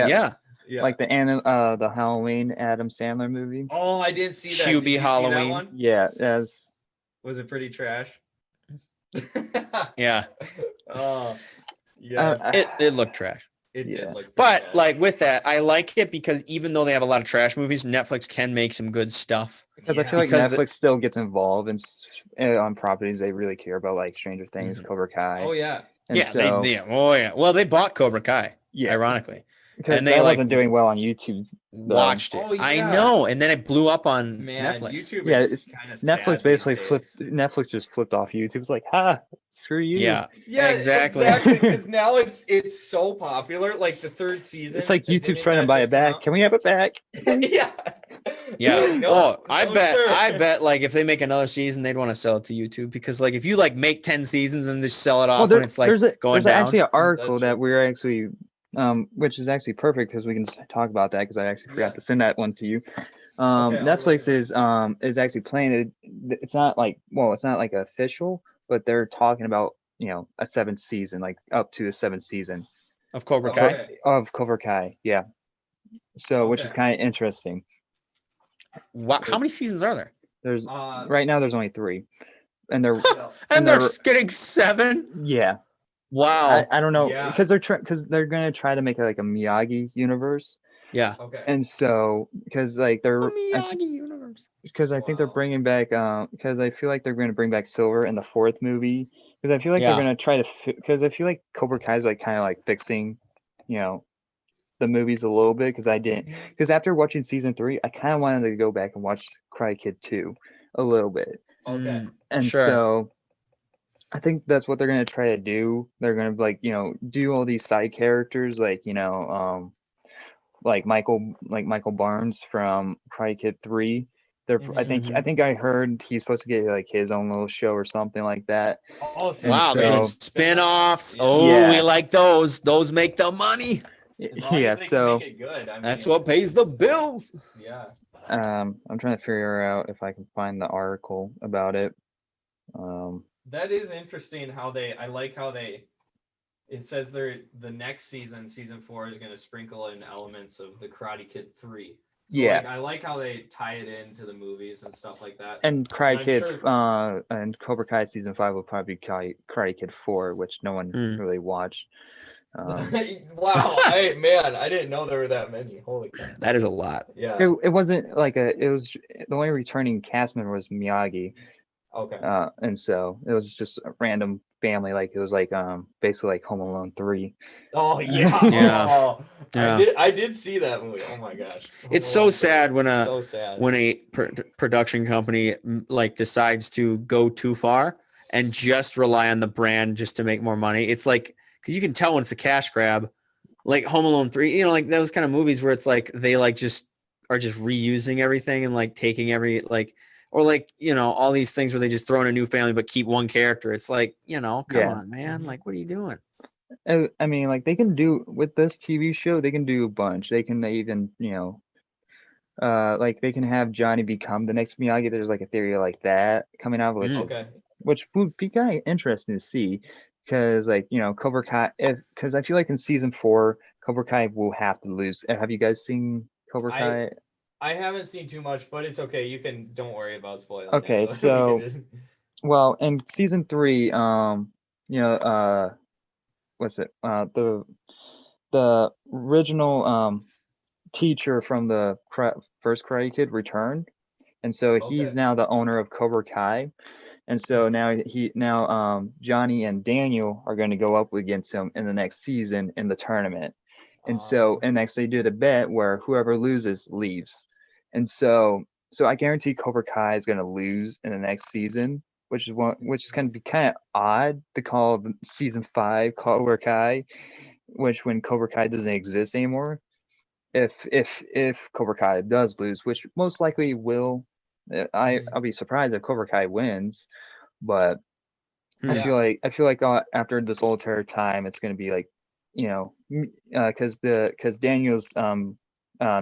like the Halloween Adam Sandler movie. Oh, I didn't see that. Hubie Halloween. See that one? Yeah, Was it pretty trash? Yeah. Oh, yes. It looked trash. It did look. But bad. like with that, I like it because even though they have a lot of trash movies, Netflix can make some good stuff. Because I feel like Netflix still gets involved on properties they really care about, like Stranger Things, Cobra Kai. Oh yeah. And Well, they bought Cobra Kai. ironically. Because and they wasn't doing well on YouTube. Watched it. Oh, yeah. I know, and then it blew up on Netflix. YouTube is kind of Netflix basically flipped. Netflix just flipped off YouTube. It's like, screw you. Yeah, exactly. Because now it's so popular. Like the third season, it's like YouTube's trying to buy it back. Can we have it back? Yeah. I bet like if they make another season, they'd want to sell it to YouTube, because like if you like make 10 seasons and just sell it off when it's like going down. There's actually an article that we're actually. Which is actually perfect because we can talk about that, because I actually forgot to send that one to you. Netflix is actually playing it. It's not like official, but they're talking about a 7th season, like up to a 7th season of Cobra Kai. Of Cobra Kai, yeah. So which is kind of interesting. Wow, how many seasons are there? There's right now there's only 3, and they're getting 7. Yeah. Wow. I don't know, because they're gonna try to make it like a Miyagi universe. Yeah. Okay. And so because like they're Miyagi universe. Because I think they're bringing back because I feel like they're going to bring back Silver in the 4th movie, because I feel like they're going to try to because I feel like Cobra Kai is like kind of like fixing the movies a little bit, because after watching season 3 I kind of wanted to go back and watch Karate Kid 2 a little bit. Okay. And so I think that's what they're gonna try to do. They're gonna like do all these side characters like like Michael Barnes from Karate Kid 3. I think I heard he's supposed to get like his own little show or something like that. Oh, wow, they're doing spin-offs. We like those. Those make the money. Yeah, so make it good. I mean, that's what pays the bills. Yeah. I'm trying to figure out if I can find the article about it. That is interesting I like how it says the next season 4 is going to sprinkle in elements of the Karate Kid 3. So I like how they tie it into the movies and stuff like that. And Karate Kid and Cobra Kai season 5 will probably be Karate Kid 4, which no one really watched. Wow, I didn't know there were that many. Holy crap. That is a lot. Yeah. It wasn't like it was the only returning cast member was Miyagi. Okay. And so it was just a random family, like it was like basically like Home Alone 3. Oh yeah. Yeah. I did see that movie. Oh my gosh. It's so sad when a production company like decides to go too far and just rely on the brand just to make more money. It's like, because you can tell when it's a cash grab, like Home Alone 3, like those kind of movies where it's like they like just are just reusing everything and like taking or like, all these things where they just throw in a new family but keep one character. It's like, come on, man. Like, what are you doing? I mean, like they can do with this TV show, they can do a bunch. They can even, like they can have Johnny become the next Miyagi. There's like a theory like that coming out, which would be kind of interesting to see. Because like, Cobra Kai, because I feel like in season 4, Cobra Kai will have to lose. Have you guys seen Cobra Kai? I haven't seen too much, but it's okay. Don't worry about spoiling. Okay, so, well, in season 3, what's it? The original teacher from the first Karate Kid returned, and so he's now the owner of Cobra Kai, and so now Johnny and Daniel are going to go up against him in the next season in the tournament, and so next they did a bet where whoever loses leaves. And so I guarantee Cobra Kai is going to lose in the next season, which is going to be kind of odd to call season 5 Cobra Kai, which when Cobra Kai doesn't exist anymore. If Cobra Kai does lose, which most likely will, I'll be surprised if Cobra Kai wins, but I feel like after this whole entire time, it's going to be like, because Daniel's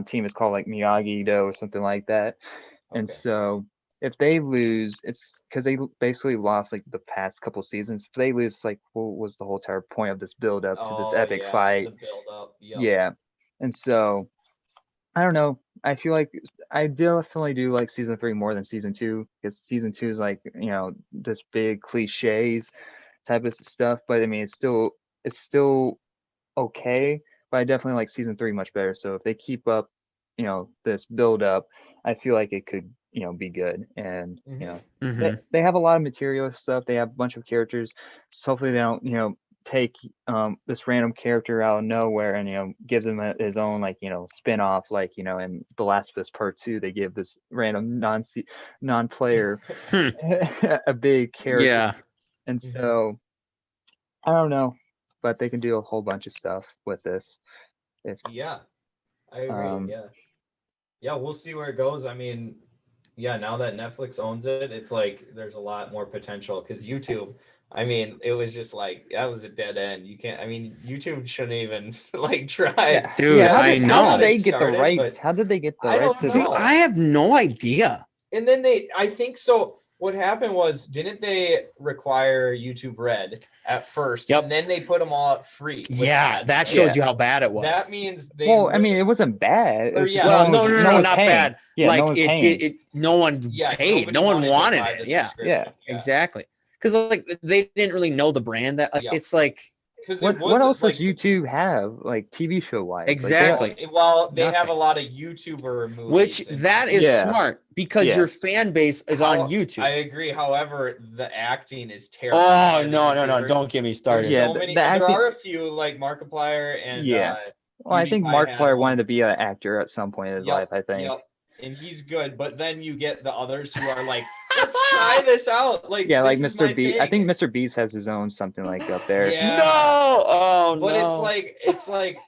team is called like Miyagi-Do or something like that. And so if they lose, it's because they basically lost like the past couple seasons. If they lose, like what was the whole entire point of this build up to this epic fight? The build up. Yep. Yeah. And so I don't know. I feel like I definitely do like season 3 more than season 2, because season 2 is like, this big cliches type of stuff. But I mean, it's still okay. But I definitely like season 3 much better. So if they keep up, this build up, I feel like it could, be good. And they have a lot of material stuff. They have a bunch of characters. So hopefully they don't, take this random character out of nowhere and gives him his own like spin-off, like in The Last of Us Part 2 they give this random non-player a big character. Yeah. And so I don't know, but they can do a whole bunch of stuff with this. Yeah, I agree. Yeah, we'll see where it goes. I mean, yeah, now that Netflix owns it, it's like there's a lot more potential, because YouTube, I mean, it was just like that was a dead end. You can't. I mean, YouTube shouldn't even like try. Dude, I know. How did they get the rights? How did they get the rights? Dude, I have no idea. And then I think so. What happened was, didn't they require YouTube Red at first? Yep. And then they put them all out free. Yeah, that shows you how bad it was. That means they. Well, I mean, it wasn't bad. Well, no, not bad. Yeah, like no one paid. No one wanted it. Yeah, exactly. Because like they didn't really know the brand. That it's like. What else does YouTube have, like TV show wise? Exactly. Like, they have a lot of YouTuber movies. Which that is smart, because your fan base is on YouTube. I agree. However, the acting is terrible. Oh no! Don't get me started. So many, there are a few like Markiplier and well, I think Markiplier wanted to be an actor at some point in his life. I think. Yep. And he's good, but then you get the others who are like, let's try this out. Like, like Mr. Beast. I think Mr. Beast has his own something like up there. Yeah. No, oh but no. it's like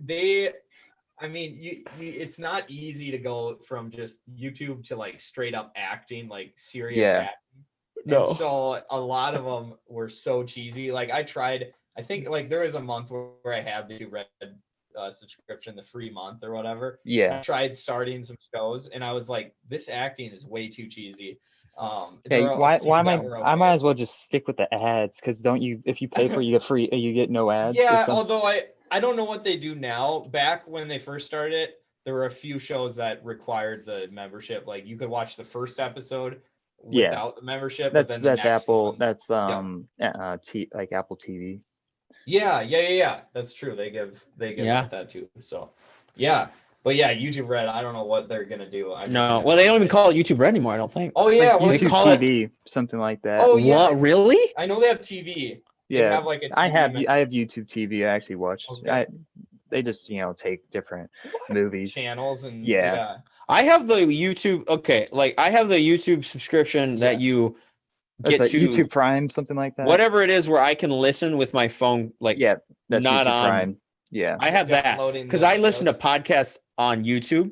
they. I mean, it's not easy to go from just YouTube to like straight up acting, like serious acting. No. And so a lot of them were so cheesy. Like I tried. I think like there was a month where I had the Red subscription, the free month or whatever. Yeah. I tried starting some shows and I was like, this acting is way too cheesy. Why am I might as well just stick with the ads, because don't you, if you pay for it, you get free, you get no ads? Yeah, although I don't know what they do now. Back when they first started it, there were a few shows that required the membership. Like you could watch the first episode without the membership. That's but then Apple. That's like Apple TV. Yeah. That's true. They give that too. So but YouTube Red, I don't know what they're gonna do. No, well, they don't even call it YouTube Red anymore, I don't think. Oh yeah, like YouTube TV, something like that. Oh yeah, what? Really? I know they have TV. They have like a TV I have YouTube TV. I actually watch. Okay. They just take different movies channels and I have the YouTube. Okay, like I have the YouTube subscription that you get like to YouTube Prime, something like that. Whatever it is, where I can listen with my phone, like that's not YouTube on. Prime. Yeah, I have that because I listen to podcasts on YouTube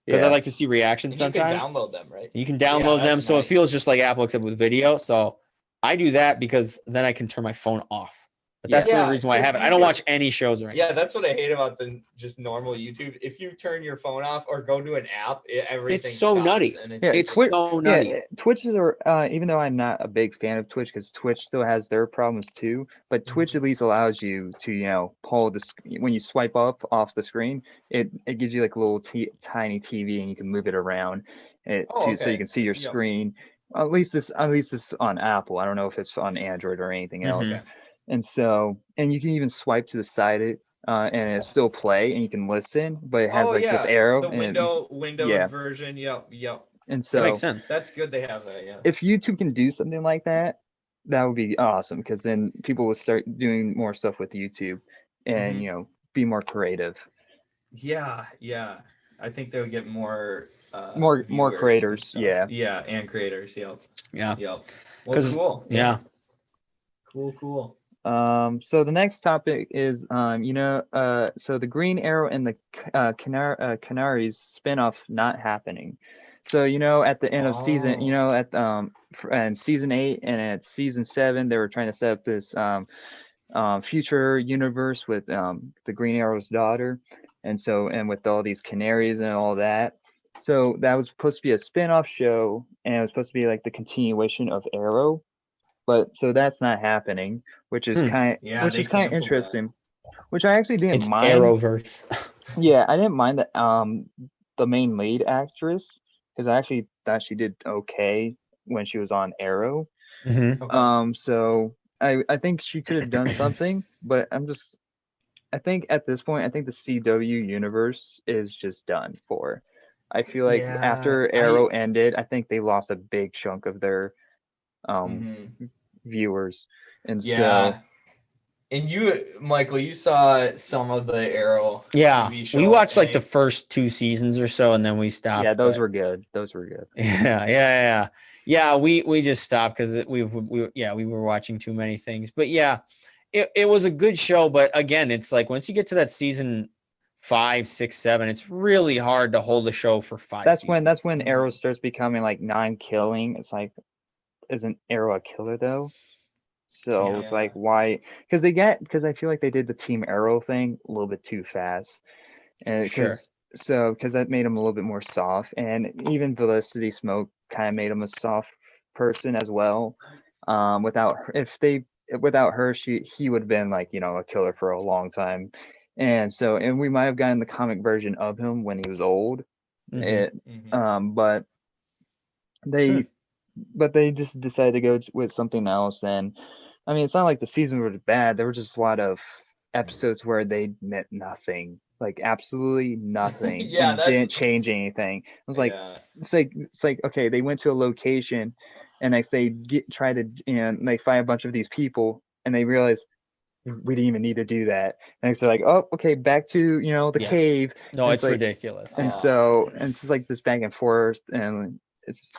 because I like to see reactions sometimes. You can download them, right? You can download them, so it feels just like Apple except with video. So I do that because then I can turn my phone off. But that's the only reason why I have it. I don't watch any shows right now. Yeah, that's what I hate about the just normal YouTube. If you turn your phone off or go to an app, everything it's so nutty. It's so nutty. Twitch is even though I'm not a big fan of Twitch, because Twitch still has their problems too, but Twitch at least allows you to pull when you swipe up off the screen, it gives you like a little tiny TV and you can move it around so you can see your screen. At least this on Apple. I don't know if it's on Android or anything else. And so, and you can even swipe to the side and it still play and you can listen, but it has this arrow. The window version. Yep. And so that makes sense. That's good they have that, yeah. If YouTube can do something like that, that would be awesome, because then people will start doing more stuff with YouTube and, be more creative. Yeah. I think they would get more creators. Yeah, and creators. Yep. Well, cool. Yeah. Cool. So the next topic is, so the Green Arrow and the Canaries spinoff not happening. So, at the end of season, in season 8 and at season 7, they were trying to set up this future universe with the Green Arrow's daughter, and with all these canaries and all that. So that was supposed to be a spin-off show, and it was supposed to be like the continuation of Arrow. But so that's not happening, which is kind of interesting. Which I actually didn't mind. Arrowverse. Yeah, I didn't mind that the main lead actress, because I actually thought she did okay when she was on Arrow. So I think she could have done something, but I think at this point, I think the CW universe is just done for. I feel like after Arrow ended, I think they lost a big chunk of their viewers, and so And you, Michael, you saw some of the Arrow TV show. We watched like the first 2 seasons or so, and then we stopped. Yeah, those were good. Yeah. We just stopped because we were watching too many things. But yeah, it was a good show. But again, it's like once you get to that season 5, 6, 7, it's really hard to hold the show for 5 seasons. That's when Arrow starts becoming like non-killing. It's like, isn't Arrow a killer though? So it's like, why? Because I feel like they did the Team Arrow thing a little bit too fast, and because that made him a little bit more soft, and even Felicity Smoke kind of made him a soft person as well. Without her, he would have been like, a killer for a long time, and we might have gotten the comic version of him when he was old, but they just decided to go with something else. And I mean, it's not like the season was bad. There were just a lot of episodes where they meant nothing, like absolutely nothing. And didn't change anything. It was like, it's like, okay, they went to a location and they try to, they find a bunch of these people and they realize we didn't even need to do that. And it's like, oh, okay, back to, the cave. No, it's like, ridiculous. And so, and it's just like this back and forth, and it's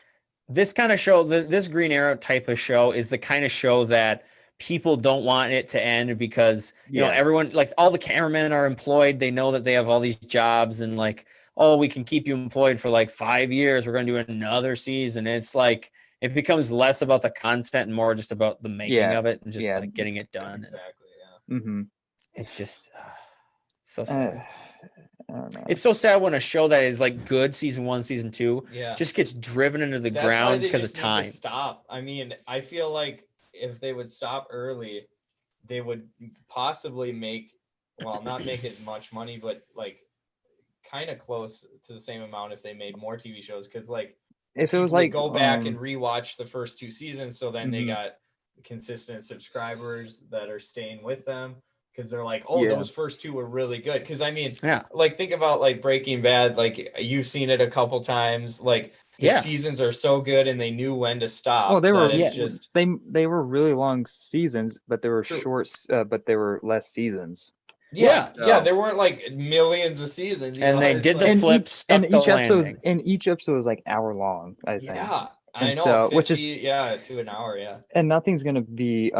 this kind of show, this Green Arrow type of show is the kind of show that people don't want it to end because, everyone, like all the cameramen are employed. They know that they have all these jobs and like, oh, we can keep you employed for like 5 years. We're going to do another season. It's like, it becomes less about the content and more just about the making of it and just like getting it done. Exactly. Mm-hmm. It's just so sad. It's so sad when a show that is like good, season 1, season 2, just gets driven into the ground because of time. Stop. I mean, I feel like if they would stop early, they would possibly not make as much money, but like kind of close to the same amount if they made more TV shows. Because like if it was like go back and rewatch the first 2 seasons, so then they got consistent subscribers that are staying with them. Because they're like, those first 2 were really good. Because I mean, like think about like Breaking Bad. Like you've seen it a couple times. Like the seasons are so good, and they knew when to stop. Well, they were they were really long seasons, but they were short. But they were less seasons. Yeah, there weren't like millions of seasons. And they did the flips, and each episode was like hour long, I think. Yeah. And I know, so, 50, which is to an hour, and nothing's gonna be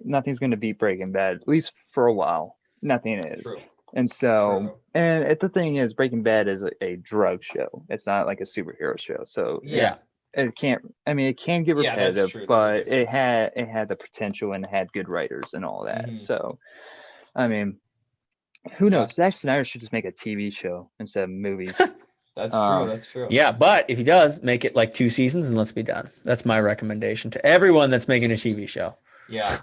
nothing's gonna beat Breaking Bad, at least for a while. Nothing is. True. And so, and the thing is, Breaking Bad is a drug show. It's not like a superhero show. So it can't. I mean, it can get repetitive, but it had the potential and it had good writers and all that. So, I mean, who knows? Zack Snyder should just make a TV show instead of movies. That's true. Yeah, but if he does, make it like 2 seasons and let's be done. That's my recommendation to everyone that's making a TV show. Yeah.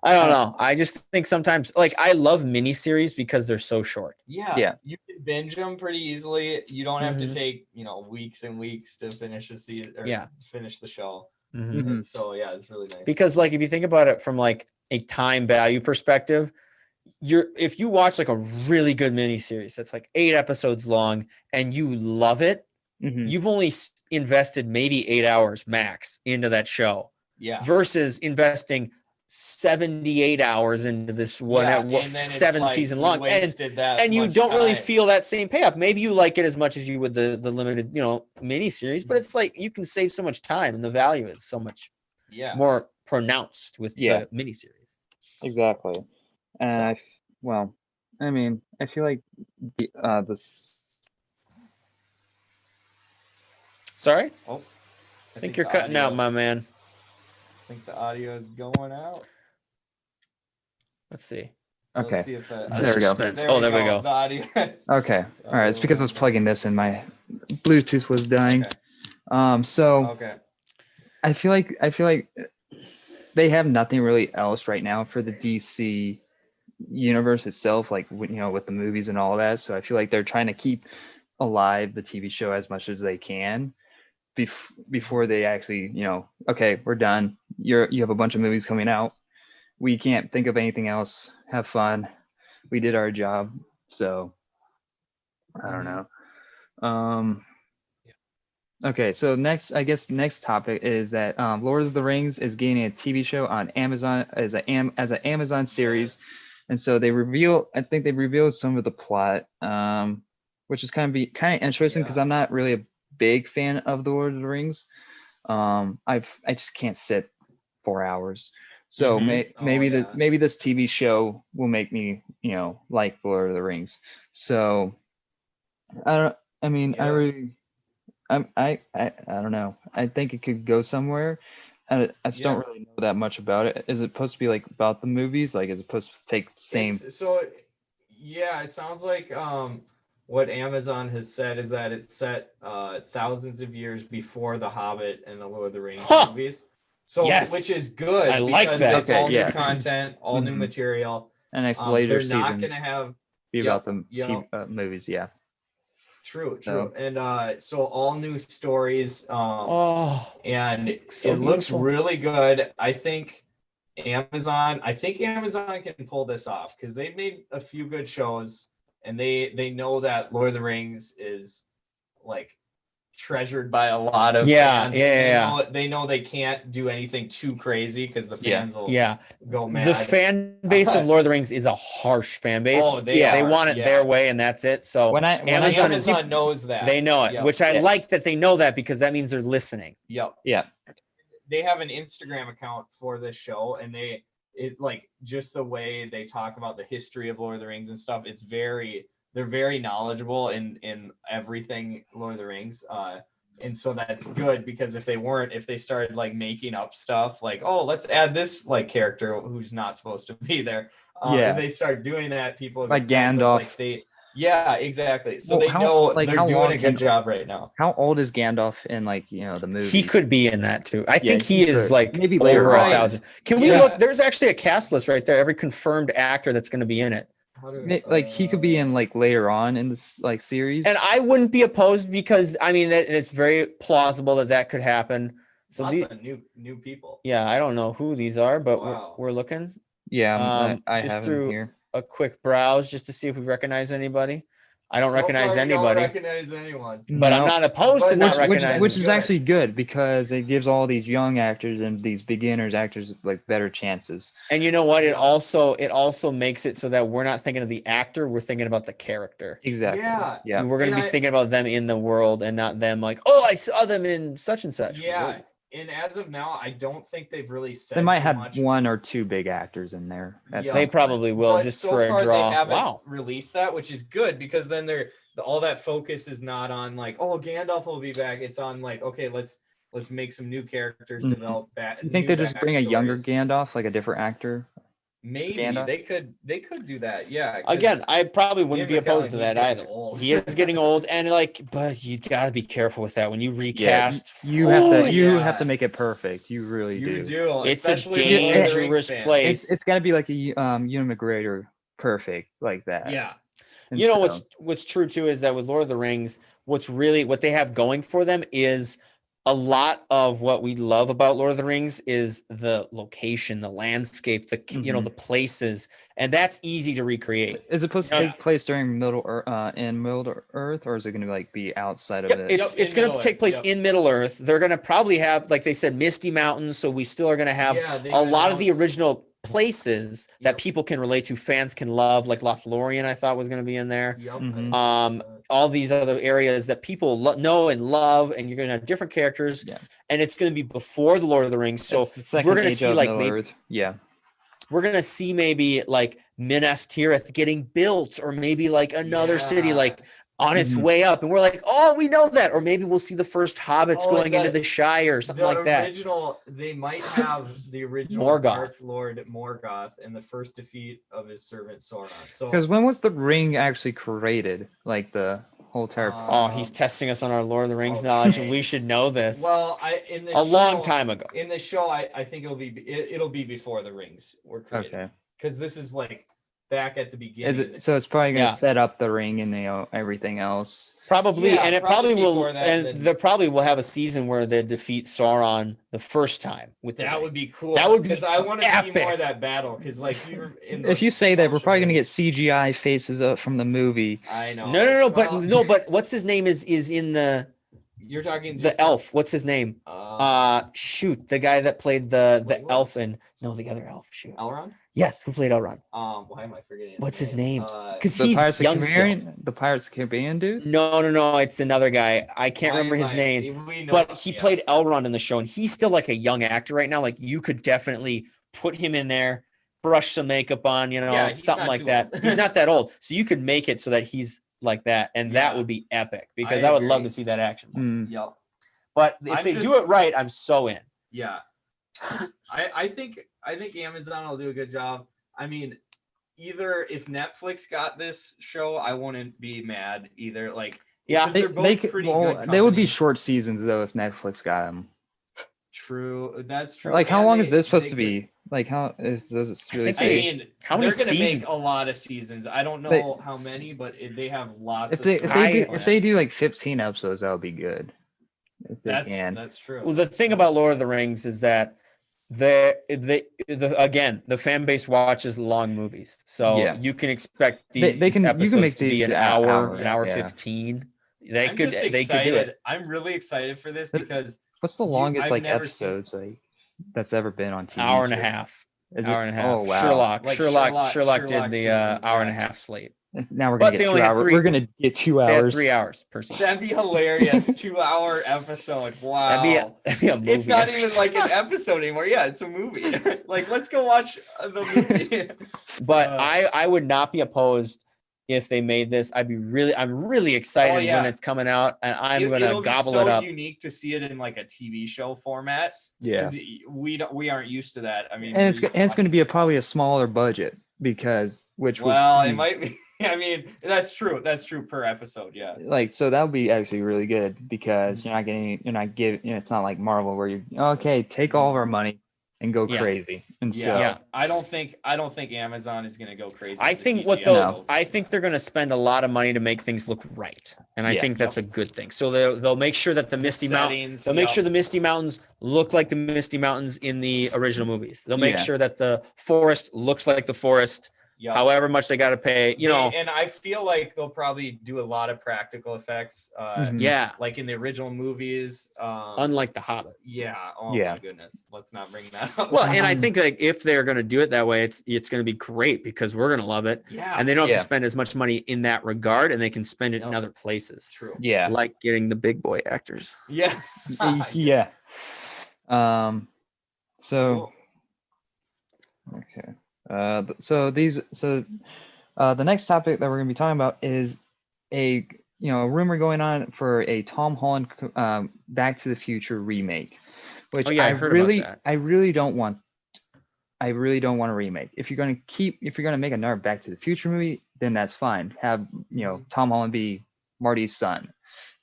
I don't know. I just think sometimes, like, I love miniseries because they're so short. Yeah. You can binge them pretty easily. You don't have to take, weeks and weeks to finish a season or finish the show. And so, it's really nice. Because, like, if you think about it from, like, a time value perspective, if you watch like a really good miniseries that's like 8 episodes long and you love it, you've only invested maybe 8 hours max into that show. Yeah. Versus investing 78 hours into this 7 season long, and you don't really feel that same payoff. Maybe you like it as much as you would the limited miniseries, but it's like you can save so much time and the value is so much more pronounced with the miniseries. Exactly. I feel like this. Sorry? Oh, I think you're cutting out, my man. I think the audio is going out. Let's see. Okay. Let's see if there we go. There we go. The audio. Okay. All right. It's because I was plugging this in. My Bluetooth was dying. Okay. I feel like they have nothing really else right now for the DC universe itself, like with the movies and all that. So I feel like they're trying to keep alive the TV show as much as they can before they actually, okay, we're done. You have a bunch of movies coming out. We can't think of anything else. Have fun. We did our job. So I don't know. Okay, so next topic is that Lord of the Rings is getting a TV show on Amazon as an Amazon series, and so I think they revealed some of the plot, which is kind of interesting because I'm not really a big fan of the Lord of the Rings. I just can't sit 4 hours, so maybe this TV show will make me like Lord of the Rings. So I don't know. I think it could go somewhere. I just don't really know that much about it. Is it supposed to be like about the movies? Like, is it supposed to take the same? It sounds like what Amazon has said is that it's set thousands of years before The Hobbit and the Lord of the Rings movies. So, which is good. I like that. It's all new content, all new material. And next later they're not going to have be about the movies. Yeah. True. And so all new stories. And so it looks really good. I think Amazon can pull this off because they've made a few good shows, and they know that Lord of the Rings is like treasured by a lot of fans. They know they can't do anything too crazy because the fans will go mad. The fan base of Lord of the Rings is a harsh fan base. They want it their way, and that's it. So Amazon knows that. They know it, which I like that they know that because that means they're listening. Yep. Yeah. They have an Instagram account for this show, and just the way they talk about the history of Lord of the Rings and stuff, they're very knowledgeable in everything Lord of the Rings. And so that's good because if they started like making up stuff like, oh, let's add this like character who's not supposed to be there. If they start doing that, people like Gandalf. Exactly. So they know they're doing a good job right now. How old is Gandalf in the movie? He could be in that too. I think he is like maybe over 1,000. Can we look? There's actually a cast list right there. Every confirmed actor that's going to be in it. He could be in like later on in this like series. And I wouldn't be opposed because it's very plausible that could happen. So lots of new people. Yeah, I don't know who these are, but we're looking. Yeah, I just have through here. A quick browse just to see if we recognize anybody. I don't recognize anybody. Don't recognize anyone. But I'm not opposed to not recognizing. Which is actually good because it gives all these young actors and these beginners actors like better chances. And you know what? It also makes it so that we're not thinking of the actor, we're thinking about the character. Exactly. Yeah. And we're going to be thinking about them in the world and not them like, oh, I saw them in such and such. Yeah. And as of now, I don't think they've really said. They might have one or two big actors in there. They probably will, just for a draw. They haven't released that, which is good because then all that focus is not on like, oh, Gandalf will be back. It's on like, okay, let's make some new characters, develop that. You think they just bring a younger Gandalf, like a different actor? Maybe Gandalf? they could do that. Yeah. Again, I probably wouldn't be opposed to that either. He is getting old, and but you got to be careful with that when you recast. You have to make it perfect. You really do. It's a dangerous place. It's got to be like a Ewan McGregor perfect like that. Yeah. And what's true too is that with Lord of the Rings, what they have going for them is a lot of what we love about Lord of the Rings is the location, the landscape, the places, and that's easy to recreate. Is it supposed to take place during Middle Earth, or is it going to like be outside of it? It's going to take place in Middle Earth. They're going to probably have, like they said, Misty Mountains, so we still are going to have a lot of the original places that people can relate to, fans can love, like Lothlorien I thought was going to be in there. All these other areas that people know and love, and you're going to have different characters, and it's going to be before the Lord of the Rings. So we're going to see like we're going to see maybe like Minas Tirith getting built, or maybe like another city like on its way up, and we're like, oh, we know that. Or maybe we'll see the first hobbits going into the Shire or something like that. They might have the original Darth Lord Morgoth and the first defeat of his servant Sauron. So because when was the ring actually created? Like the whole entire he's testing us on our Lord of the Rings knowledge, and we should know this. Well, long time ago. In the show, I think it'll be before the rings were created. Okay. Because this is like back at the beginning. So it's probably going to set up the ring and everything else. Probably, and it probably will. And they probably will have a season where they defeat Sauron the first time. That would be cool. That would be because I want to see more of that battle. Because like if you say that, we're probably going to get CGI faces up from the movie. I know. No. But what's his name is in the. You're talking the elf. What's his name? Shoot, the guy that played the elf and the other elf. Shoot, Elrond. Yes, who played Elrond? Why am I forgetting? What's his name? Because the he's Pirates young of still. The Pirates of the Caribbean dude? No, it's another guy. I can't remember his name, but he played Elrond in the show, and he's still like a young actor right now. Like you could definitely put him in there, brush some makeup on, something like that. He's not that old, so you could make it so that he's like that, and that would be epic because I would love to see that action. Yep. But if they do it right, I'm so in. Yeah. I think Amazon will do a good job. I mean, either if Netflix got this show, I wouldn't be mad either. Like, they're both pretty good. They would be short seasons though if Netflix got them. True, that's true. Like, how long is this supposed to be? Like, does it really say? I mean, how many seasons? They're gonna make a lot of seasons. I don't know how many, but they have lots. If they do like 15 episodes, that would be good. That's true. Well, the thing about Lord of the Rings is that the fan base watches long movies, so you can expect episodes to be an hour 15. They could do it. I'm really excited for this because what's the longest episodes that's ever been on TV? Hour and a half. Hour and a half. Oh wow! Sherlock did the hour and a half slate. Now we're gonna get 2 hours. We're gonna get 2 hours. They had 3 hours per season. That'd be hilarious. 2-hour episode. Wow. That'd be a movie. It's not even like an episode anymore. Yeah, it's a movie. Like, let's go watch the movie. But I would not be opposed if they made this. I'm really excited when it's coming out, and I'm gonna gobble it up. It's so unique to see it in like a TV show format. Yeah. We aren't used to that. I mean, and it's going to be probably a smaller budget because it might be. I mean, that's true. That's true per episode. Yeah. Like, so that would be actually really good because it's not like Marvel where take all of our money and go crazy. And I don't think Amazon is going to go crazy. I think they're going to spend a lot of money to make things look right. And I think that's a good thing. So they'll make sure that the Misty Mountains, make sure the Misty Mountains look like the Misty Mountains in the original movies. They'll make sure that the forest looks like the forest. Yep. However much they got to pay, and I feel like they'll probably do a lot of practical effects. Like in the original movies. Unlike The Hobbit. Yeah. Oh my goodness. Let's not bring that up. Well, and I think like if they're going to do it that way, it's going to be great because we're going to love it. Yeah. And they don't have to spend as much money in that regard, and they can spend it in other places. True. Yeah. Like getting the big boy actors. Yeah. Yeah. So. Cool. Okay. The next topic that we're going to be talking about is a rumor going on for a Tom Holland Back to the Future remake, which I really don't want a remake. If you're going to make another Back to the Future movie, then that's fine. Have Tom Holland be Marty's son,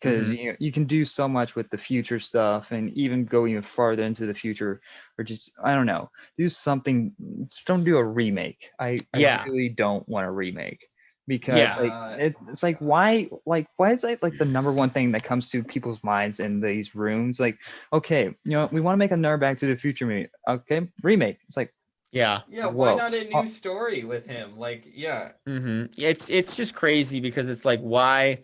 because you can do so much with the future stuff, and even go even farther into the future, or just I don't know, do something. Just don't do a remake. I really don't want a remake because it's like why is that like the number one thing that comes to people's minds in these rooms? Like, okay, we want to make another Back to the Future movie. Okay, remake. It's like. Yeah. Why not a new story with him? Like, It's just crazy because it's like, why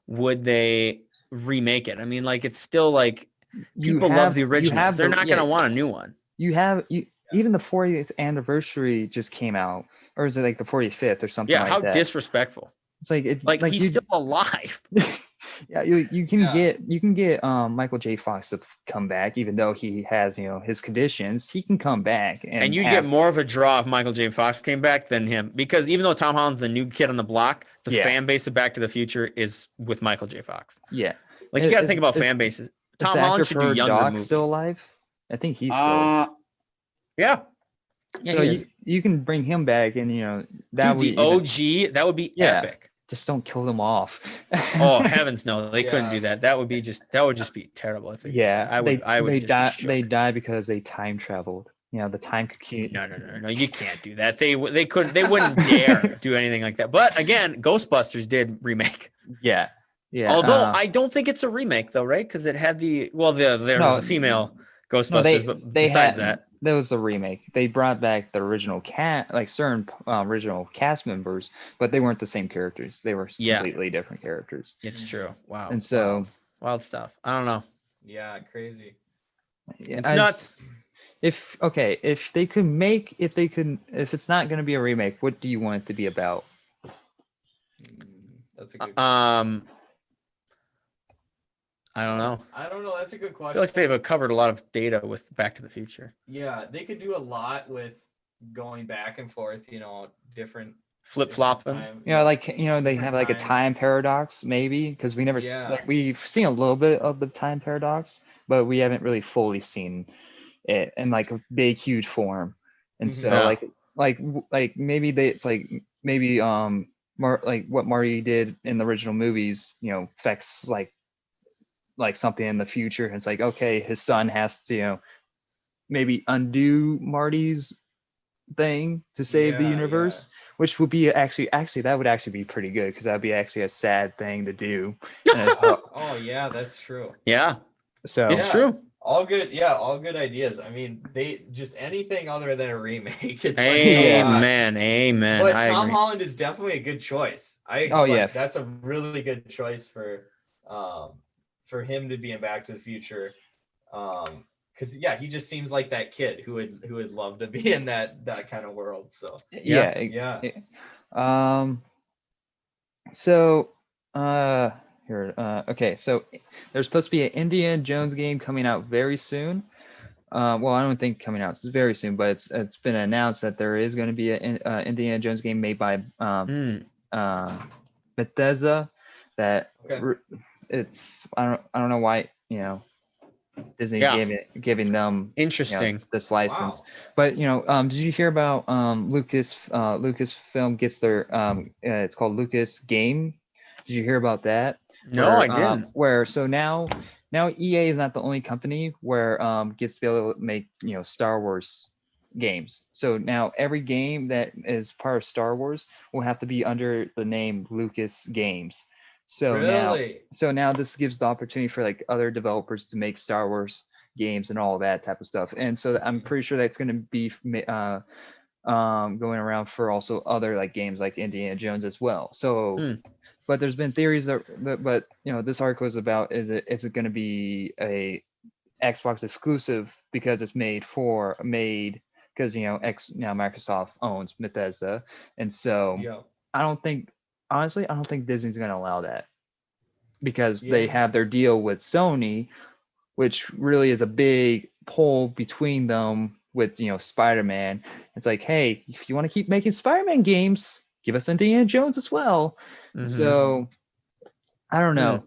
would they remake it? I mean, like, it's still like people love the originals. They're not going to want a new one. Even the 40th anniversary just came out, or is it like the 45th or something? Yeah, how disrespectful. It's like he's still alive. Yeah, you can get Michael J. Fox to come back, even though he has his conditions. He can come back, and you get more of a draw if Michael J. Fox came back than him, because even though Tom Holland's the new kid on the block, the fan base of Back to the Future is with Michael J. Fox. Yeah, like you got to think about fan bases. Tom Holland should do younger movies. Still alive? I think he's still. Yeah. So you can bring him back, and that would the OG. That would be epic. Just don't kill them off. Oh heavens, no! They couldn't do that. That would just be terrible. If they They die because they time traveled. The time could. No! You can't do that. They wouldn't dare do anything like that. But again, Ghostbusters did remake. Yeah. Although I don't think it's a remake though, right? Because it had there was a female Ghostbusters, but besides that. That was the remake. They brought back the original certain original cast members, but they weren't the same characters. They were completely different characters. It's true. Wow. And so Wild stuff. I don't know. Yeah, crazy. Yeah, it's nuts. If it's not going to be a remake, what do you want it to be about? That's a good question. I don't know. That's a good question. I feel like they've covered a lot of data with Back to the Future. Yeah, they could do a lot with going back and forth, different flip-flopping. They have like a time paradox maybe, because we never we've seen a little bit of the time paradox, but we haven't really fully seen it in like a big huge form. And so maybe like what Marty did in the original movies, affects like something in the future. It's like, okay, his son has to maybe undo Marty's thing to save the universe, which would be actually that would actually be pretty good, because that would be actually a sad thing to do. Oh yeah, that's true. Yeah, so it's true. All good ideas. I mean, they just anything other than a remake. It's amen. But Tom Holland is definitely a good choice. That's a really good choice for him to be in Back to the Future. Because he just seems like that kid who would love to be in that kind of world. So okay, so there's supposed to be an Indiana Jones game coming out very soon. Well, I don't think coming out, it's very soon, but it's been announced that there is going to be an Indiana Jones game made by Bethesda. That it's I don't know why Disney giving them interesting this license. But did you hear about Lucasfilm gets their it's called Lucas Game? Did you hear about that? No, I didn't. Now EA is not the only company where gets to be able to make Star Wars games. So now every game that is part of Star Wars will have to be under the name Lucas Games. So now this gives the opportunity for like other developers to make Star Wars games and all that type of stuff. And so I'm pretty sure that's going to be going around for also other like games like Indiana Jones as well. So but there's been theories but this article is about, is it going to be a Xbox exclusive because it's made because now Microsoft owns Bethesda. And so I don't think Disney's going to allow that, because they have their deal with Sony, which really is a big pull between them with Spider-Man. It's like, hey, if you want to keep making Spider-Man games, give us Indiana Jones as well. So I don't know.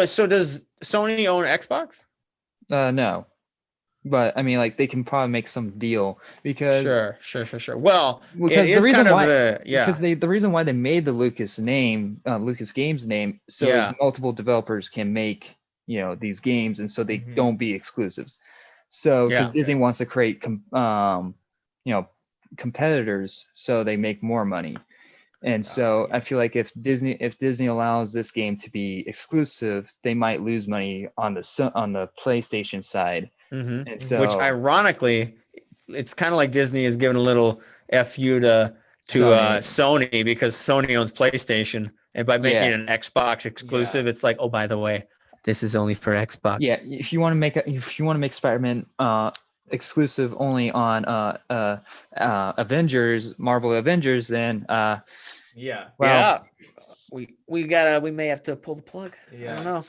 So does Sony own Xbox? No. But I mean, like, they can probably make some deal, because sure. Well, because it is kind of because the reason why they made the Lucas Games name, so multiple developers can make these games, and so they don't be exclusives. So because Disney wants to create competitors, so they make more money. And so I feel like if Disney allows this game to be exclusive, they might lose money on the PlayStation side. And so, which ironically, it's kind of like Disney is giving a little FU to Sony, because Sony owns PlayStation, and by making an Xbox exclusive, it's like, oh, by the way, this is only for Xbox. Yeah, if you want to make Spider-Man exclusive only on Marvel Avengers, then we may have to pull the plug. I don't know.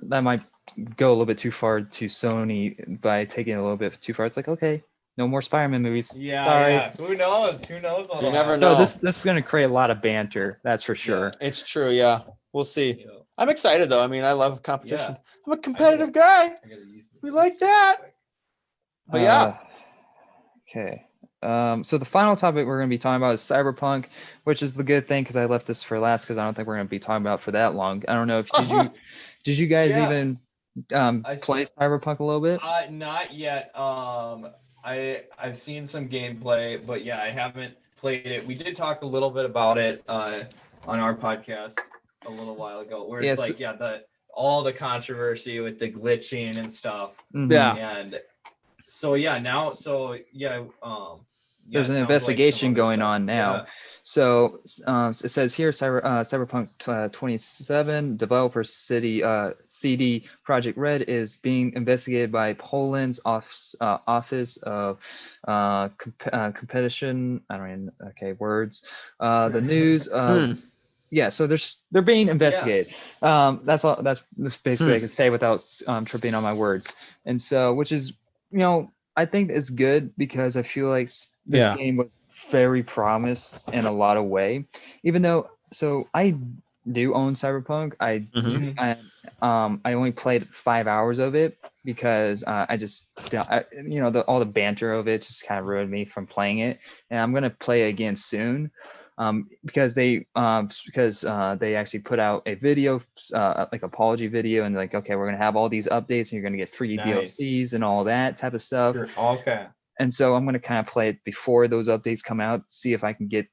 That might go a little bit too far to Sony by taking it a little bit too far. It's like, okay, no more Spider-Man movies. Sorry. Who knows? You never know. So this is going to create a lot of banter. That's for sure. It's true. Yeah, we'll see. I'm excited though. I mean, I love competition. I'm a competitive guy. We like that. But okay. So the final topic we're going to be talking about is Cyberpunk, which is the good thing, because I left this for last, because I don't think we're going to be talking about it for that long. I don't know if did you guys even play Cyberpunk a little bit? Not yet. I've seen some gameplay, but I haven't played it. We did talk a little bit about it on our podcast a little while ago, where it's all the controversy with the glitching and stuff. And so there's an investigation going on now. Yeah. So it says here, Cyberpunk 27 developer CD Projekt Red is being investigated by Poland's Office of Competition. I don't even words. The news. Yeah, so they're being investigated. Yeah. That's all. That's basically I can say without tripping on my words. And so, which is, I think it's good because I feel like this game was very promised in a lot of way. Even though, so I do own Cyberpunk. I only played 5 hours of it because all the banter of it just kind of ruined me from playing it. And I'm gonna play again soon. Because they actually put out a video, like apology video, and like, okay, we're gonna have all these updates, and you're gonna get free DLCs and all that type of stuff. Sure. Okay. And so I'm gonna kind of play it before those updates come out, see if I can get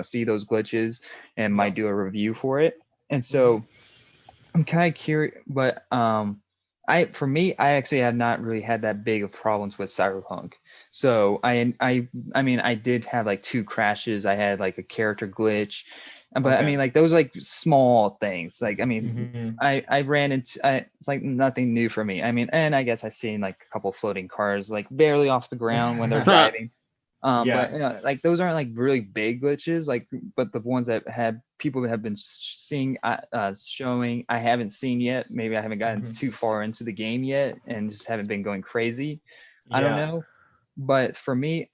see those glitches, and might do a review for it. And so I'm kind of curious, but I actually have not really had that big of problems with Cyberpunk. So I mean, I did have like 2 crashes. I had like a character glitch, but I mean, like those like small things. Like, I mean, I ran into it's like nothing new for me. I mean, and I guess I seen like a couple floating cars like barely off the ground when they're driving. But like those aren't like really big glitches. Like, but the ones that people have been seeing, showing, I haven't seen yet. Maybe I haven't gotten too far into the game yet, and just haven't been going crazy. I don't know. But for me,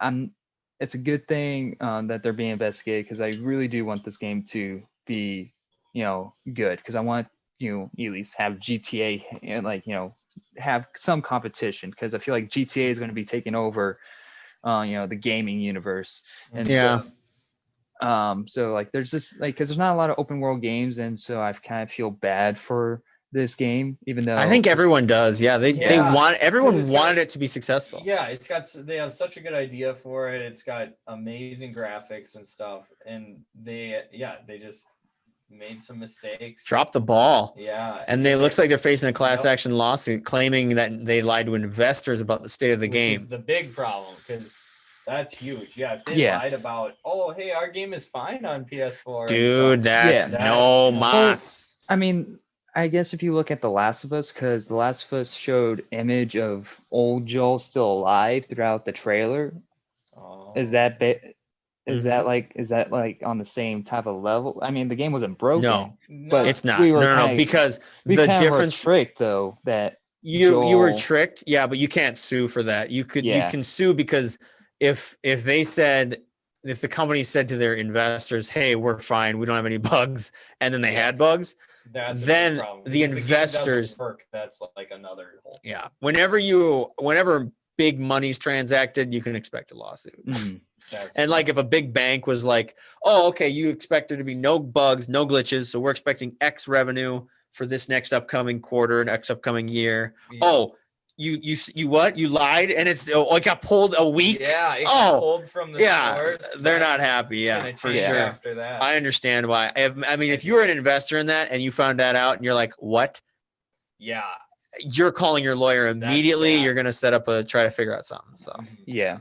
it's a good thing that they're being investigated, because I really do want this game to be, good, because I want at least have GTA and like have some competition, because I feel like GTA is going to be taking over, the gaming universe. And so like there's just like, because there's not a lot of open world games, and so I kind of feel bad for this game, even though I think everyone does. Everyone wanted it to be successful. Yeah, they have such a good idea for it. It's got amazing graphics and stuff, and they just made some mistakes. Dropped the ball. Yeah. And it looks like they're facing a class action lawsuit claiming that they lied to investors about the state of the game. Is the big problem, because that's huge. Yeah, if they lied about, oh, hey, our game is fine on PS4. Dude, that's no mas. I mean, I guess if you look at The Last of Us, because The Last of Us showed image of old Joel still alive throughout the trailer. Oh. Is that like on the same type of level? I mean, the game wasn't broken. No, but it's not. No, because the difference tricked though that you were tricked. Yeah, but you can't sue for that. You can sue because if the company said to their investors, "Hey, we're fine. We don't have any bugs," and then they had bugs. Then the investors that's like another whole thing. Yeah. Whenever big money's transacted, you can expect a lawsuit. And like if a big bank was like, oh, okay, you expect there to be no bugs, no glitches, so we're expecting X revenue for this next upcoming quarter, next upcoming year. Yeah. Oh, you what? You lied, and it got pulled a week. Yeah, it got pulled from the stores. They're not happy. Yeah, for sure. After that, I understand why. I mean, if you were an investor in that and you found that out, and you're like, what? Yeah, you're calling your lawyer immediately. You're gonna set up try to figure out something. So yeah.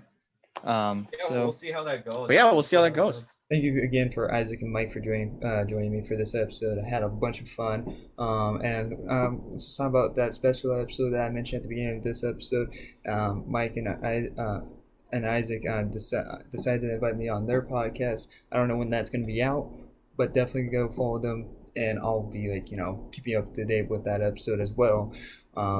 So we'll see how that goes. But we'll see how that goes. Thank you again for Isaac and Mike for joining me for this episode. I had a bunch of fun. Let's talk about that special episode that I mentioned at the beginning of this episode. Mike and Isaac decided to invite me on their podcast. I don't know when that's going to be out, but definitely go follow them, and I'll be like, keep you up to date with that episode as well.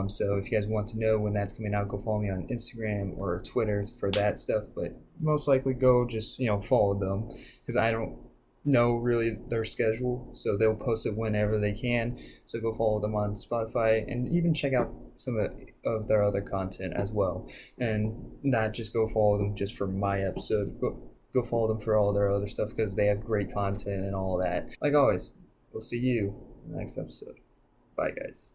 So if you guys want to know when that's coming out, go follow me on Instagram or Twitter for that stuff. But most likely go just, follow them, because I don't know really their schedule. So they'll post it whenever they can. So go follow them on Spotify, and even check out some of their other content as well. And not just go follow them just for my episode. Go follow them for all their other stuff, because they have great content and all that. Like always, we'll see you in the next episode. Bye, guys.